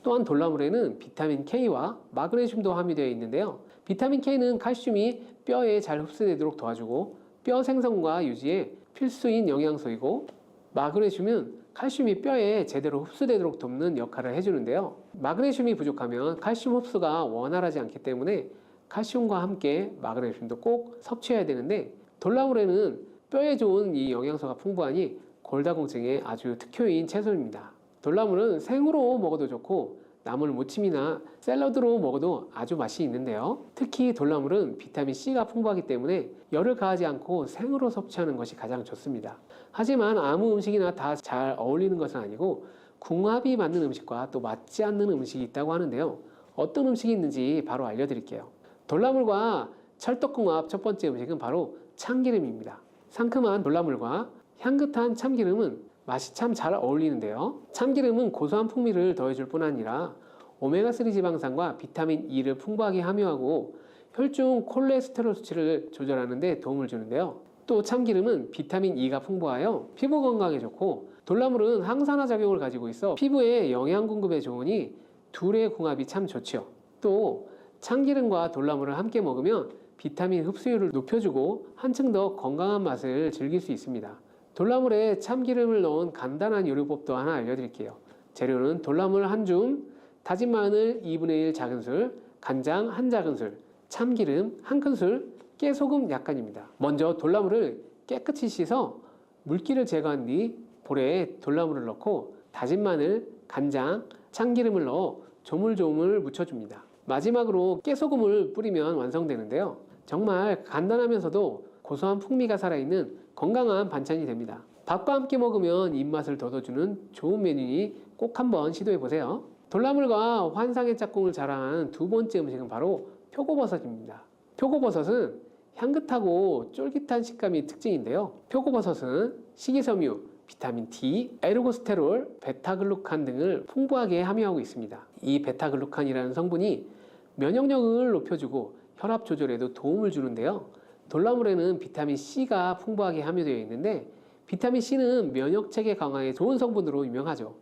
또한 돌나물에는 비타민 K와 마그네슘도 함유되어 있는데요. 비타민 K는 칼슘이 뼈에 잘 흡수되도록 도와주고 뼈 생성과 유지에 필수인 영양소이고 마그네슘은 칼슘이 뼈에 제대로 흡수되도록 돕는 역할을 해주는데요. 마그네슘이 부족하면 칼슘 흡수가 원활하지 않기 때문에 칼슘과 함께 마그네슘도 꼭 섭취해야 되는데 돌나물에는 뼈에 좋은 이 영양소가 풍부하니 골다공증에 아주 특효인 채소입니다. 돌나물은 생으로 먹어도 좋고 나물 무침이나 샐러드로 먹어도 아주 맛이 있는데요. 특히 돌나물은 비타민C가 풍부하기 때문에 열을 가하지 않고 생으로 섭취하는 것이 가장 좋습니다. 하지만 아무 음식이나 다 잘 어울리는 것은 아니고 궁합이 맞는 음식과 또 맞지 않는 음식이 있다고 하는데요. 어떤 음식이 있는지 바로 알려드릴게요. 돌나물과 찰떡궁합 첫 번째 음식은 바로 참기름입니다. 상큼한 돌나물과 향긋한 참기름은 맛이 참 잘 어울리는데요. 참기름은 고소한 풍미를 더해줄 뿐 아니라 오메가3 지방산과 비타민 E를 풍부하게 함유하고 혈중 콜레스테롤 수치를 조절하는 데 도움을 주는데요. 또 참기름은 비타민 E가 풍부하여 피부 건강에 좋고 돌나물은 항산화 작용을 가지고 있어 피부에 영양 공급에 좋으니 둘의 궁합이 참 좋죠. 또 참기름과 돌나물을 함께 먹으면 비타민 흡수율을 높여주고 한층 더 건강한 맛을 즐길 수 있습니다. 돌나물에 참기름을 넣은 간단한 요리법도 하나 알려드릴게요. 재료는 돌나물 한 줌, 다진 마늘 2분의 1 작은술, 간장 1 작은술, 참기름 1큰술, 깨소금 약간입니다. 먼저 돌나물을 깨끗이 씻어 물기를 제거한 뒤 볼에 돌나물을 넣고 다진 마늘, 간장, 참기름을 넣어 조물조물 묻혀줍니다. 마지막으로 깨소금을 뿌리면 완성되는데요. 정말 간단하면서도 고소한 풍미가 살아있는 건강한 반찬이 됩니다. 밥과 함께 먹으면 입맛을 돋워주는 좋은 메뉴니 꼭 한번 시도해보세요. 돌나물과 환상의 짝꿍을 자랑하는 두 번째 음식은 바로 표고버섯입니다. 표고버섯은 향긋하고 쫄깃한 식감이 특징인데요. 표고버섯은 식이섬유, 비타민 D, 에르고스테롤, 베타글루칸 등을 풍부하게 함유하고 있습니다. 이 베타글루칸이라는 성분이 면역력을 높여주고 혈압 조절에도 도움을 주는데요. 돌나물에는 비타민C가 풍부하게 함유되어 있는데 비타민C는 면역체계 강화에 좋은 성분으로 유명하죠.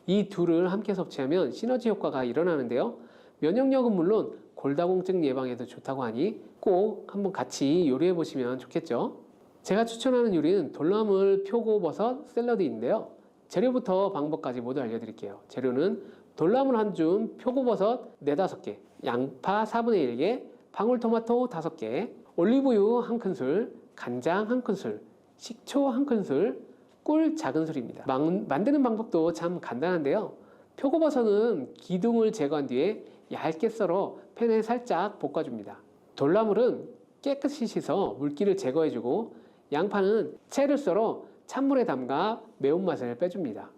이 둘을 함께 섭취하면 시너지 효과가 일어나는데요. 면역력은 물론 골다공증 예방에도 좋다고 하니 꼭 한번 같이 요리해 보시면 좋겠죠. 제가 추천하는 요리는 돌나물 표고버섯 샐러드인데요. 재료부터 방법까지 모두 알려드릴게요. 재료는 돌나물 한 줌, 표고버섯 4-5개, 양파 4분의 1개, 방울토마토 5개, 올리브유 1큰술, 간장 1큰술, 식초 1큰술, 꿀 작은술입니다. 만드는 방법도 참 간단한데요. 표고버섯은 기둥을 제거한 뒤에 얇게 썰어 팬에 살짝 볶아줍니다. 돌나물은 깨끗이 씻어 물기를 제거해주고 양파는 채를 썰어 찬물에 담가 매운맛을 빼줍니다.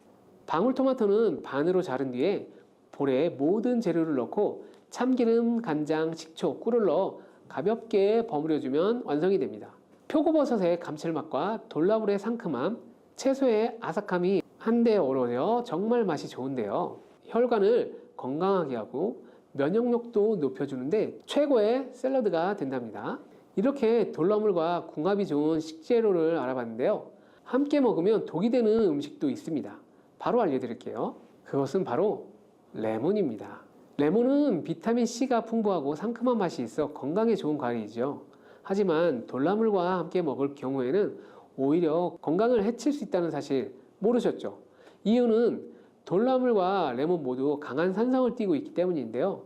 방울토마토는 반으로 자른 뒤에 볼에 모든 재료를 넣고 참기름, 간장, 식초, 꿀을 넣어 가볍게 버무려주면 완성이 됩니다. 표고버섯의 감칠맛과 돌나물의 상큼함, 채소의 아삭함이 한데 어우러져 정말 맛이 좋은데요. 혈관을 건강하게 하고 면역력도 높여주는데 최고의 샐러드가 된답니다. 이렇게 돌나물과 궁합이 좋은 식재료를 알아봤는데요. 함께 먹으면 독이 되는 음식도 있습니다. 바로 알려드릴게요. 그것은 바로 레몬입니다. 레몬은 비타민C가 풍부하고 상큼한 맛이 있어 건강에 좋은 과일이죠. 하지만 돌나물과 함께 먹을 경우에는 오히려 건강을 해칠 수 있다는 사실 모르셨죠? 이유는 돌나물과 레몬 모두 강한 산성을 띠고 있기 때문인데요.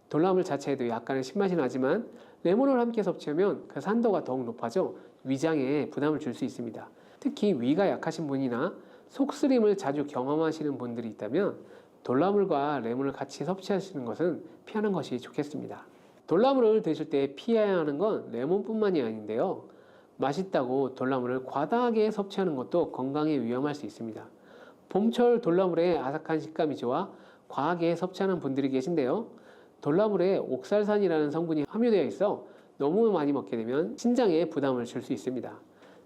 돌나물 자체에도 약간의 신맛이 나지만 레몬을 함께 섭취하면 그 산도가 더욱 높아져 위장에 부담을 줄 수 있습니다. 특히 위가 약하신 분이나 속쓰림을 자주 경험하시는 분들이 있다면 돌나물과 레몬을 같이 섭취하시는 것은 피하는 것이 좋겠습니다. 돌나물을 드실 때 피해야 하는 건 레몬뿐만이 아닌데요. 맛있다고 돌나물을 과다하게 섭취하는 것도 건강에 위험할 수 있습니다. 봄철 돌나물의 아삭한 식감이 좋아 과하게 섭취하는 분들이 계신데요. 돌나물에 옥살산이라는 성분이 함유되어 있어 너무 많이 먹게 되면 신장에 부담을 줄 수 있습니다.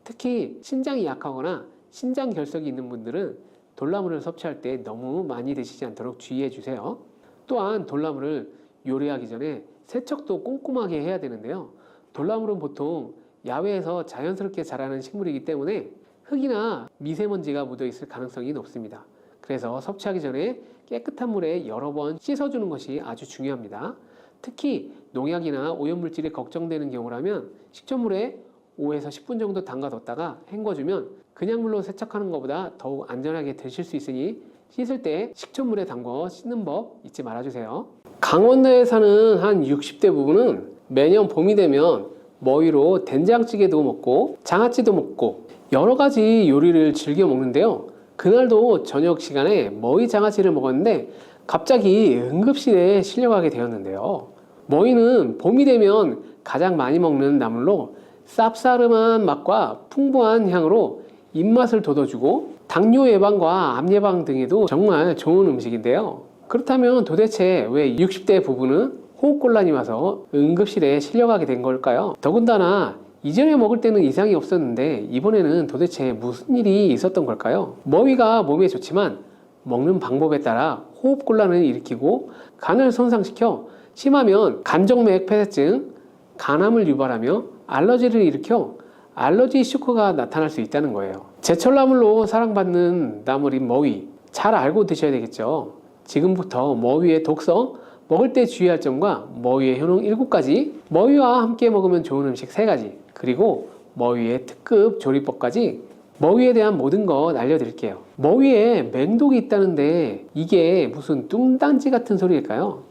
특히 신장이 약하거나 신장 결석이 있는 분들은 돌나물을 섭취할 때 너무 많이 드시지 않도록 주의해 주세요. 또한 돌나물을 요리하기 전에 세척도 꼼꼼하게 해야 되는데요. 돌나물은 보통 야외에서 자연스럽게 자라는 식물이기 때문에 흙이나 미세먼지가 묻어 있을 가능성이 높습니다. 그래서 섭취하기 전에 깨끗한 물에 여러 번 씻어주는 것이 아주 중요합니다. 특히 농약이나 오염물질이 걱정되는 경우라면 식초물에 5에서 10분 정도 담가뒀다가 헹궈주면 그냥 물로 세척하는 것보다 더욱 안전하게 드실 수 있으니 씻을 때 식초물에 담궈 씻는 법 잊지 말아주세요. 강원도에 사는 한 60대 부부는 매년 봄이 되면 머위로 된장찌개도 먹고 장아찌도 먹고 여러 가지 요리를 즐겨 먹는데요. 그날도 저녁 시간에 머위 장아찌를 먹었는데 갑자기 응급실에 실려가게 되었는데요. 머위는 봄이 되면 가장 많이 먹는 나물로 쌉싸름한 맛과 풍부한 향으로 입맛을 돋워주고 당뇨 예방과 암 예방 등에도 정말 좋은 음식인데요. 그렇다면 도대체 왜 60대 부부는 호흡곤란이 와서 응급실에 실려가게 된 걸까요? 더군다나 이전에 먹을 때는 이상이 없었는데 이번에는 도대체 무슨 일이 있었던 걸까요? 머위가 몸에 좋지만 먹는 방법에 따라 호흡곤란을 일으키고 간을 손상시켜 심하면 간정맥 폐쇄증, 간암을 유발하며 알러지를 일으켜 알러지 쇼크가 나타날 수 있다는 거예요. 제철나물로 사랑받는 나물인 머위 잘 알고 드셔야 되겠죠. 지금부터 머위의 독성, 먹을 때 주의할 점과 머위의 효능 7가지, 머위와 함께 먹으면 좋은 음식 3가지, 그리고 머위의 특급 조리법까지 머위에 대한 모든 것 알려드릴게요. 머위에 맹독이 있다는데 이게 무슨 뚱딴지 같은 소리일까요?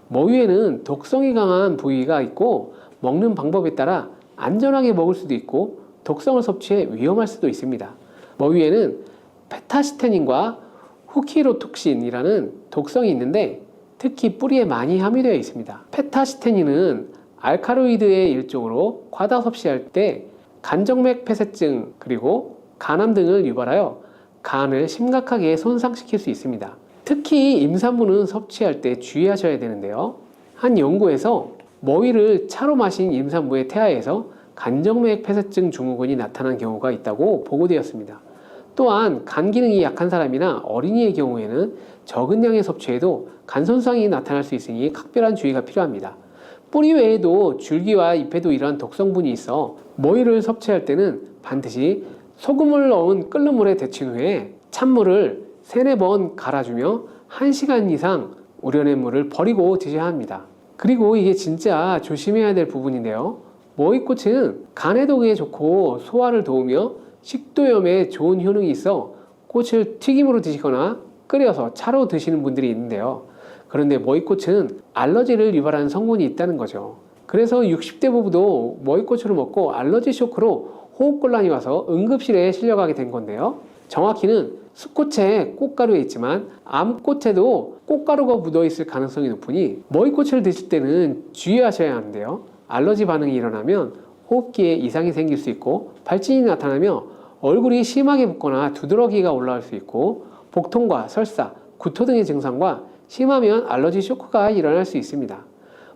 머위에는 독성이 강한 부위가 있고 먹는 방법에 따라 안전하게 먹을 수도 있고 독성을 섭취해 위험할 수도 있습니다. 머위에는 페타시테닌과 후키로톡신이라는 독성이 있는데 특히 뿌리에 많이 함유되어 있습니다. 페타시테닌은 알칼로이드의 일종으로 과다 섭취할 때 간정맥 폐쇄증 그리고 간암 등을 유발하여 간을 심각하게 손상시킬 수 있습니다. 특히 임산부는 섭취할 때 주의하셔야 되는데요. 한 연구에서 머위를 차로 마신 임산부의 태아에서 간정맥 폐쇄증 증후군이 나타난 경우가 있다고 보고되었습니다. 또한 간 기능이 약한 사람이나 어린이의 경우에는 적은 양의 섭취에도 간 손상이 나타날 수 있으니 각별한 주의가 필요합니다. 뿌리 외에도 줄기와 잎에도 이러한 독성분이 있어 머위를 섭취할 때는 반드시 소금을 넣은 끓는 물에 데친 후에 찬물을 3-4번 갈아주며 1시간 이상 우려낸 물을 버리고 드셔야 합니다. 그리고 이게 진짜 조심해야 될 부분인데요. 머위꽃은 간해독에 좋고 소화를 도우며 식도염에 좋은 효능이 있어 꽃을 튀김으로 드시거나 끓여서 차로 드시는 분들이 있는데요. 그런데 머위꽃은 알러지를 유발하는 성분이 있다는 거죠. 그래서 60대 부부도 머위꽃을 먹고 알러지 쇼크로 호흡곤란이 와서 응급실에 실려가게 된 건데요. 정확히는 수꽃에 꽃가루에 있지만 암꽃에도 꽃가루가 묻어있을 가능성이 높으니 머위꽃을 드실 때는 주의하셔야 하는데요. 알러지 반응이 일어나면 호흡기에 이상이 생길 수 있고 발진이 나타나며 얼굴이 심하게 붓거나 두드러기가 올라올 수 있고 복통과 설사, 구토 등의 증상과 심하면 알러지 쇼크가 일어날 수 있습니다.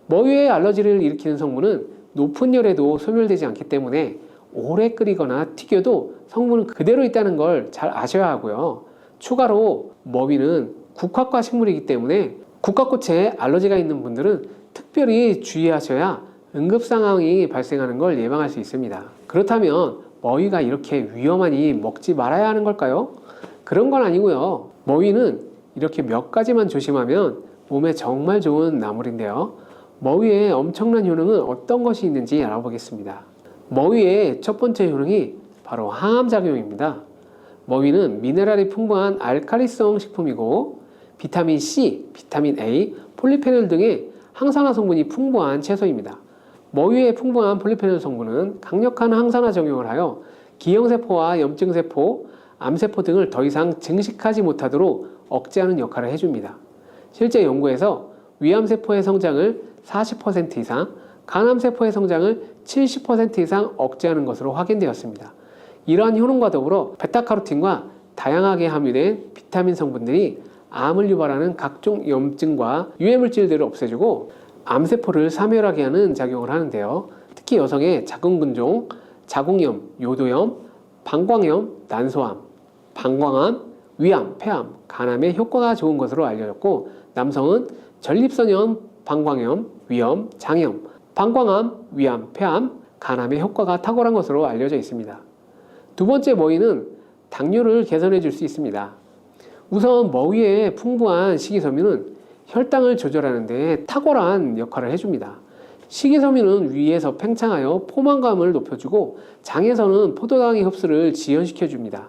머위에 알러지를 일으키는 성분은 높은 열에도 소멸되지 않기 때문에 오래 끓이거나 튀겨도 성분은 그대로 있다는 걸 잘 아셔야 하고요. 추가로 머위는 국화과 식물이기 때문에 국화꽃에 알러지가 있는 분들은 특별히 주의하셔야 응급 상황이 발생하는 걸 예방할 수 있습니다. 그렇다면 머위가 이렇게 위험하니 먹지 말아야 하는 걸까요? 그런 건 아니고요. 머위는 이렇게 몇 가지만 조심하면 몸에 정말 좋은 나물인데요. 머위의 엄청난 효능은 어떤 것이 있는지 알아보겠습니다. 머위의 첫 번째 효능이 바로 항암작용입니다. 머위는 미네랄이 풍부한 알칼리성 식품이고 비타민 C, 비타민 A, 폴리페놀 등의 항산화 성분이 풍부한 채소입니다. 머위의 풍부한 폴리페놀 성분은 강력한 항산화 작용을 하여 기형세포와 염증세포, 암세포 등을 더 이상 증식하지 못하도록 억제하는 역할을 해줍니다. 실제 연구에서 위암세포의 성장을 40% 이상, 간암세포의 성장을 70% 이상 억제하는 것으로 확인되었습니다. 이러한 효능과 더불어 베타카로틴과 다양하게 함유된 비타민 성분들이 암을 유발하는 각종 염증과 유해물질들을 없애주고 암세포를 사멸하게 하는 작용을 하는데요. 특히 여성의 자궁근종, 자궁염, 요도염, 방광염, 난소암, 방광암, 위암, 폐암, 간암에 효과가 좋은 것으로 알려졌고 남성은 전립선염, 방광염, 위염, 장염, 방광암, 위암, 폐암, 간암에 효과가 탁월한 것으로 알려져 있습니다. 두 번째 머위는 당뇨를 개선해 줄 수 있습니다. 우선 머위의 풍부한 식이섬유는 혈당을 조절하는 데 탁월한 역할을 해줍니다. 식이섬유는 위에서 팽창하여 포만감을 높여주고 장에서는 포도당의 흡수를 지연시켜줍니다.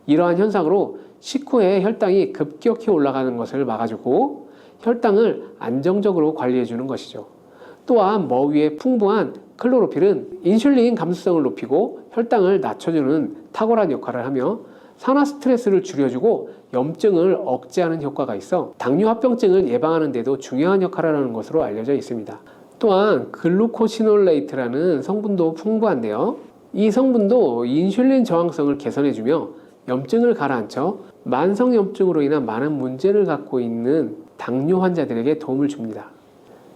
이러한 현상으로 식후에 혈당이 급격히 올라가는 것을 막아주고 혈당을 안정적으로 관리해주는 것이죠. 또한 머위의 풍부한 클로로필은 인슐린 감수성을 높이고 혈당을 낮춰주는 탁월한 역할을 하며 산화 스트레스를 줄여주고 염증을 억제하는 효과가 있어 당뇨합병증을 예방하는 데도 중요한 역할을 하는 것으로 알려져 있습니다. 또한 글루코시놀레이트라는 성분도 풍부한데요. 이 성분도 인슐린 저항성을 개선해주며 염증을 가라앉혀 만성염증으로 인한 많은 문제를 갖고 있는 당뇨 환자들에게 도움을 줍니다.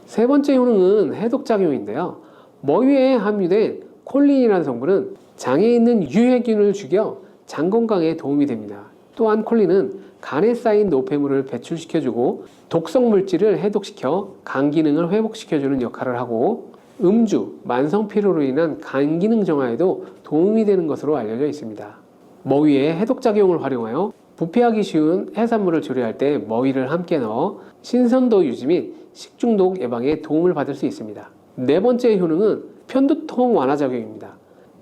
세 번째 효능은 해독작용인데요. 머위에 함유된 콜린이라는 성분은 장에 있는 유해균을 죽여 장 건강에 도움이 됩니다. 또한 콜린은 간에 쌓인 노폐물을 배출시켜주고 독성 물질을 해독시켜 간 기능을 회복시켜주는 역할을 하고 음주, 만성 피로로 인한 간 기능 정화에도 도움이 되는 것으로 알려져 있습니다. 머위의 해독작용을 활용하여 부패하기 쉬운 해산물을 조리할 때 머위를 함께 넣어 신선도 유지 및 식중독 예방에 도움을 받을 수 있습니다. 네 번째 효능은 편두통 완화 작용입니다.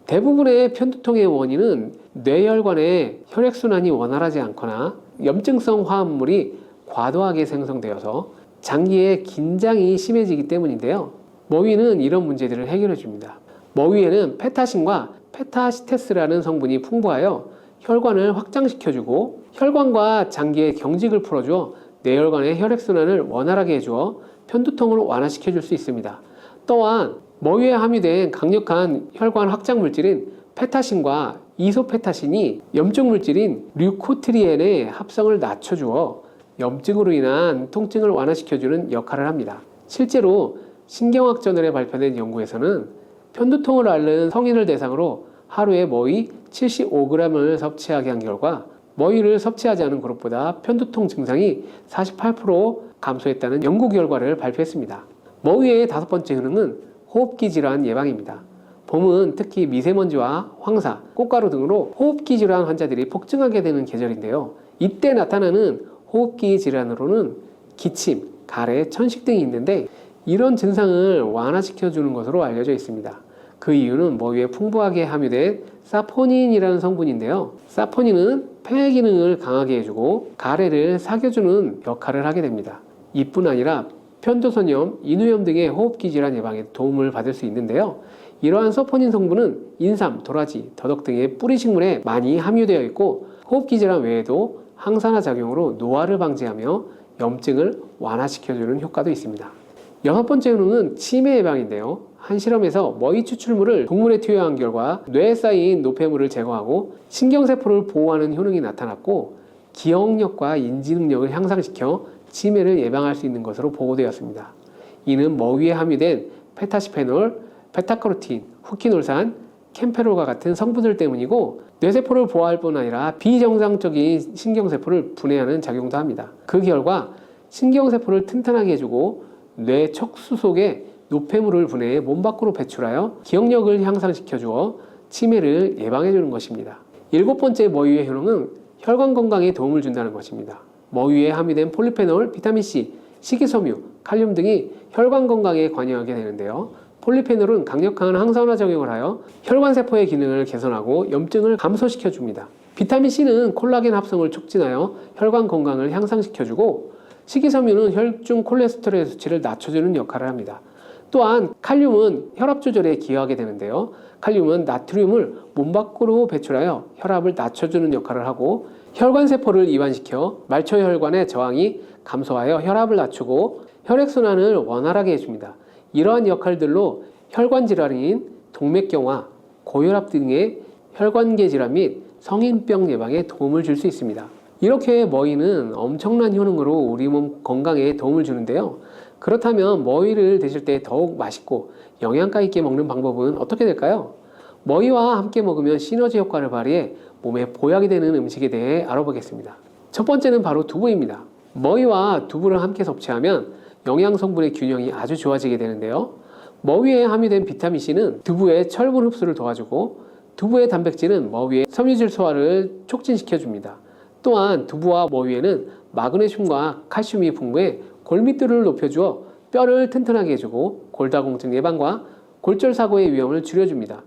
대부분의 편두통의 원인은 뇌혈관의 혈액순환이 원활하지 않거나 염증성 화합물이 과도하게 생성되어서 장기의 긴장이 심해지기 때문인데요. 머위는 이런 문제들을 해결해 줍니다. 머위에는 페타신과 페타시테스라는 성분이 풍부하여 혈관을 확장시켜주고 혈관과 장기의 경직을 풀어주어 뇌혈관의 혈액순환을 원활하게 해주어 편두통을 완화시켜줄 수 있습니다. 또한 머위에 함유된 강력한 혈관 확장 물질인 페타신과 이소페타신이 염증 물질인 류코트리엔의 합성을 낮춰주어 염증으로 인한 통증을 완화시켜주는 역할을 합니다. 실제로 신경학저널에 발표된 연구에서는 편두통을 앓는 성인을 대상으로 하루에 머위 75g을 섭취하게 한 결과 머위를 섭취하지 않은 그룹보다 편두통 증상이 48% 감소했다는 연구 결과를 발표했습니다. 머위의 다섯 번째 효능은 호흡기 질환 예방입니다. 봄은 특히 미세먼지와 황사, 꽃가루 등으로 호흡기 질환 환자들이 폭증하게 되는 계절인데요. 이때 나타나는 호흡기 질환으로는 기침, 가래, 천식 등이 있는데 이런 증상을 완화시켜주는 것으로 알려져 있습니다. 그 이유는 머위에 풍부하게 함유된 사포닌이라는 성분인데요. 사포닌은 폐 기능을 강하게 해주고 가래를 사겨주는 역할을 하게 됩니다. 이뿐 아니라 편도선염, 인후염 등의 호흡기 질환 예방에 도움을 받을 수 있는데요. 이러한 사포닌 성분은 인삼, 도라지, 더덕 등의 뿌리 식물에 많이 함유되어 있고 호흡기 질환 외에도 항산화 작용으로 노화를 방지하며 염증을 완화시켜주는 효과도 있습니다. 여섯 번째 효능은 치매 예방인데요. 한 실험에서 머위 추출물을 동물에 투여한 결과 뇌에 쌓인 노폐물을 제거하고 신경세포를 보호하는 효능이 나타났고 기억력과 인지능력을 향상시켜 치매를 예방할 수 있는 것으로 보고되었습니다. 이는 머위에 함유된 페타시페놀, 베타카로틴, 후키놀산, 캠페롤과 같은 성분들 때문이고 뇌세포를 보호할 뿐 아니라 비정상적인 신경세포를 분해하는 작용도 합니다. 그 결과 신경세포를 튼튼하게 해주고 뇌 척수 속에 노폐물을 분해해 몸 밖으로 배출하여 기억력을 향상시켜 주어 치매를 예방해 주는 것입니다. 7번째 머위의 효능은 혈관 건강에 도움을 준다는 것입니다. 머위에 함유된 폴리페놀, 비타민C, 식이섬유, 칼륨 등이 혈관 건강에 관여하게 되는데요. 폴리페놀은 강력한 항산화 작용을 하여 혈관세포의 기능을 개선하고 염증을 감소시켜 줍니다. 비타민C는 콜라겐 합성을 촉진하여 혈관 건강을 향상시켜주고 식이섬유는 혈중 콜레스테롤의 수치를 낮춰주는 역할을 합니다. 또한 칼륨은 혈압 조절에 기여하게 되는데요. 칼륨은 나트륨을 몸 밖으로 배출하여 혈압을 낮춰주는 역할을 하고 혈관세포를 이완시켜 말초혈관의 저항이 감소하여 혈압을 낮추고 혈액순환을 원활하게 해줍니다. 이러한 역할들로 혈관 질환인 동맥경화, 고혈압 등의 혈관계 질환 및 성인병 예방에 도움을 줄 수 있습니다. 이렇게 머위는 엄청난 효능으로 우리 몸 건강에 도움을 주는데요. 그렇다면 머위를 드실 때 더욱 맛있고 영양가 있게 먹는 방법은 어떻게 될까요? 머위와 함께 먹으면 시너지 효과를 발휘해 몸에 보약이 되는 음식에 대해 알아보겠습니다. 첫 번째는 바로 두부입니다. 머위와 두부를 함께 섭취하면 영양 성분의 균형이 아주 좋아지게 되는데요. 머위에 함유된 비타민C는 두부의 철분 흡수를 도와주고 두부의 단백질은 머위의 섬유질 소화를 촉진시켜 줍니다. 또한 두부와 머위에는 마그네슘과 칼슘이 풍부해 골밀도를 높여주어 뼈를 튼튼하게 해주고 골다공증 예방과 골절 사고의 위험을 줄여줍니다.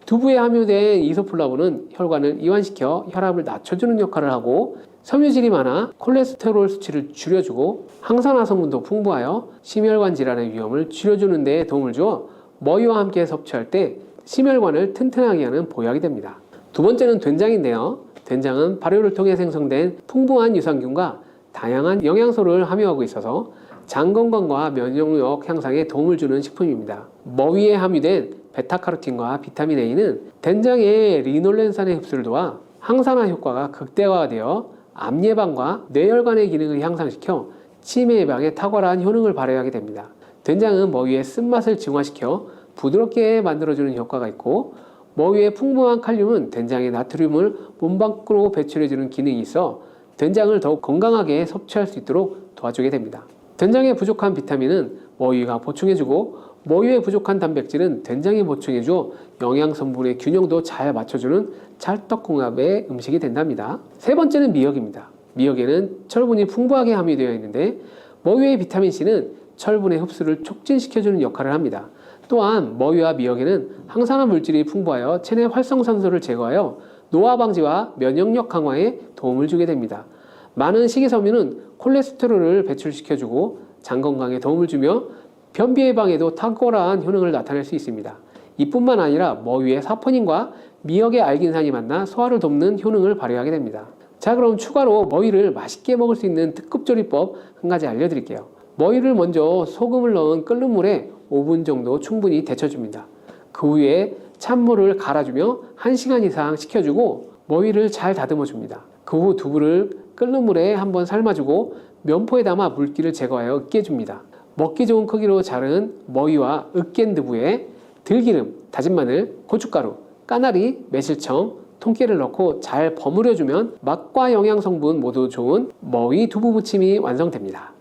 두부에 함유된 이소플라본은 혈관을 이완시켜 혈압을 낮춰주는 역할을 하고 섬유질이 많아 콜레스테롤 수치를 줄여주고 항산화 성분도 풍부하여 심혈관 질환의 위험을 줄여주는 데 도움을 주어 머위와 함께 섭취할 때 심혈관을 튼튼하게 하는 보약이 됩니다. 두 번째는 된장인데요. 된장은 발효를 통해 생성된 풍부한 유산균과 다양한 영양소를 함유하고 있어서 장 건강과 면역력 향상에 도움을 주는 식품입니다. 머위에 함유된 베타카로틴과 비타민 A는 된장의 리놀렌산의 흡수를 도와 항산화 효과가 극대화되어 암 예방과 뇌혈관의 기능을 향상시켜 치매 예방에 탁월한 효능을 발휘하게 됩니다. 된장은 머위의 쓴맛을 증화시켜 부드럽게 만들어주는 효과가 있고 머위의 풍부한 칼륨은 된장의 나트륨을 몸 밖으로 배출해주는 기능이 있어 된장을 더욱 건강하게 섭취할 수 있도록 도와주게 됩니다. 된장에 부족한 비타민은 머위가 보충해주고 머위에 부족한 단백질은 된장이 보충해줘 영양 성분의 균형도 잘 맞춰주는 찰떡궁합의 음식이 된답니다. 세 번째는 미역입니다. 미역에는 철분이 풍부하게 함유되어 있는데 머위의 비타민C는 철분의 흡수를 촉진시켜주는 역할을 합니다. 또한 머위와 미역에는 항산화 물질이 풍부하여 체내 활성산소를 제거하여 노화 방지와 면역력 강화에 도움을 주게 됩니다. 많은 식이섬유는 콜레스테롤을 배출시켜주고 장 건강에 도움을 주며 변비 예방에도 탁월한 효능을 나타낼 수 있습니다. 이뿐만 아니라 머위의 사포닌과 미역의 알긴산이 만나 소화를 돕는 효능을 발휘하게 됩니다. 자, 그럼 추가로 머위를 맛있게 먹을 수 있는 특급 조리법 한 가지 알려드릴게요. 머위를 먼저 소금을 넣은 끓는 물에 5분 정도 충분히 데쳐줍니다. 그 후에 찬물을 갈아주며 1시간 이상 식혀주고 머위를 잘 다듬어 줍니다. 그 후 두부를 끓는 물에 한번 삶아주고 면포에 담아 물기를 제거하여 으깨줍니다. 먹기 좋은 크기로 자른 머위와 으깬 두부에 들기름, 다진 마늘, 고춧가루, 까나리, 매실청, 통깨를 넣고 잘 버무려주면 맛과 영양 성분 모두 좋은 머위 두부 무침이 완성됩니다.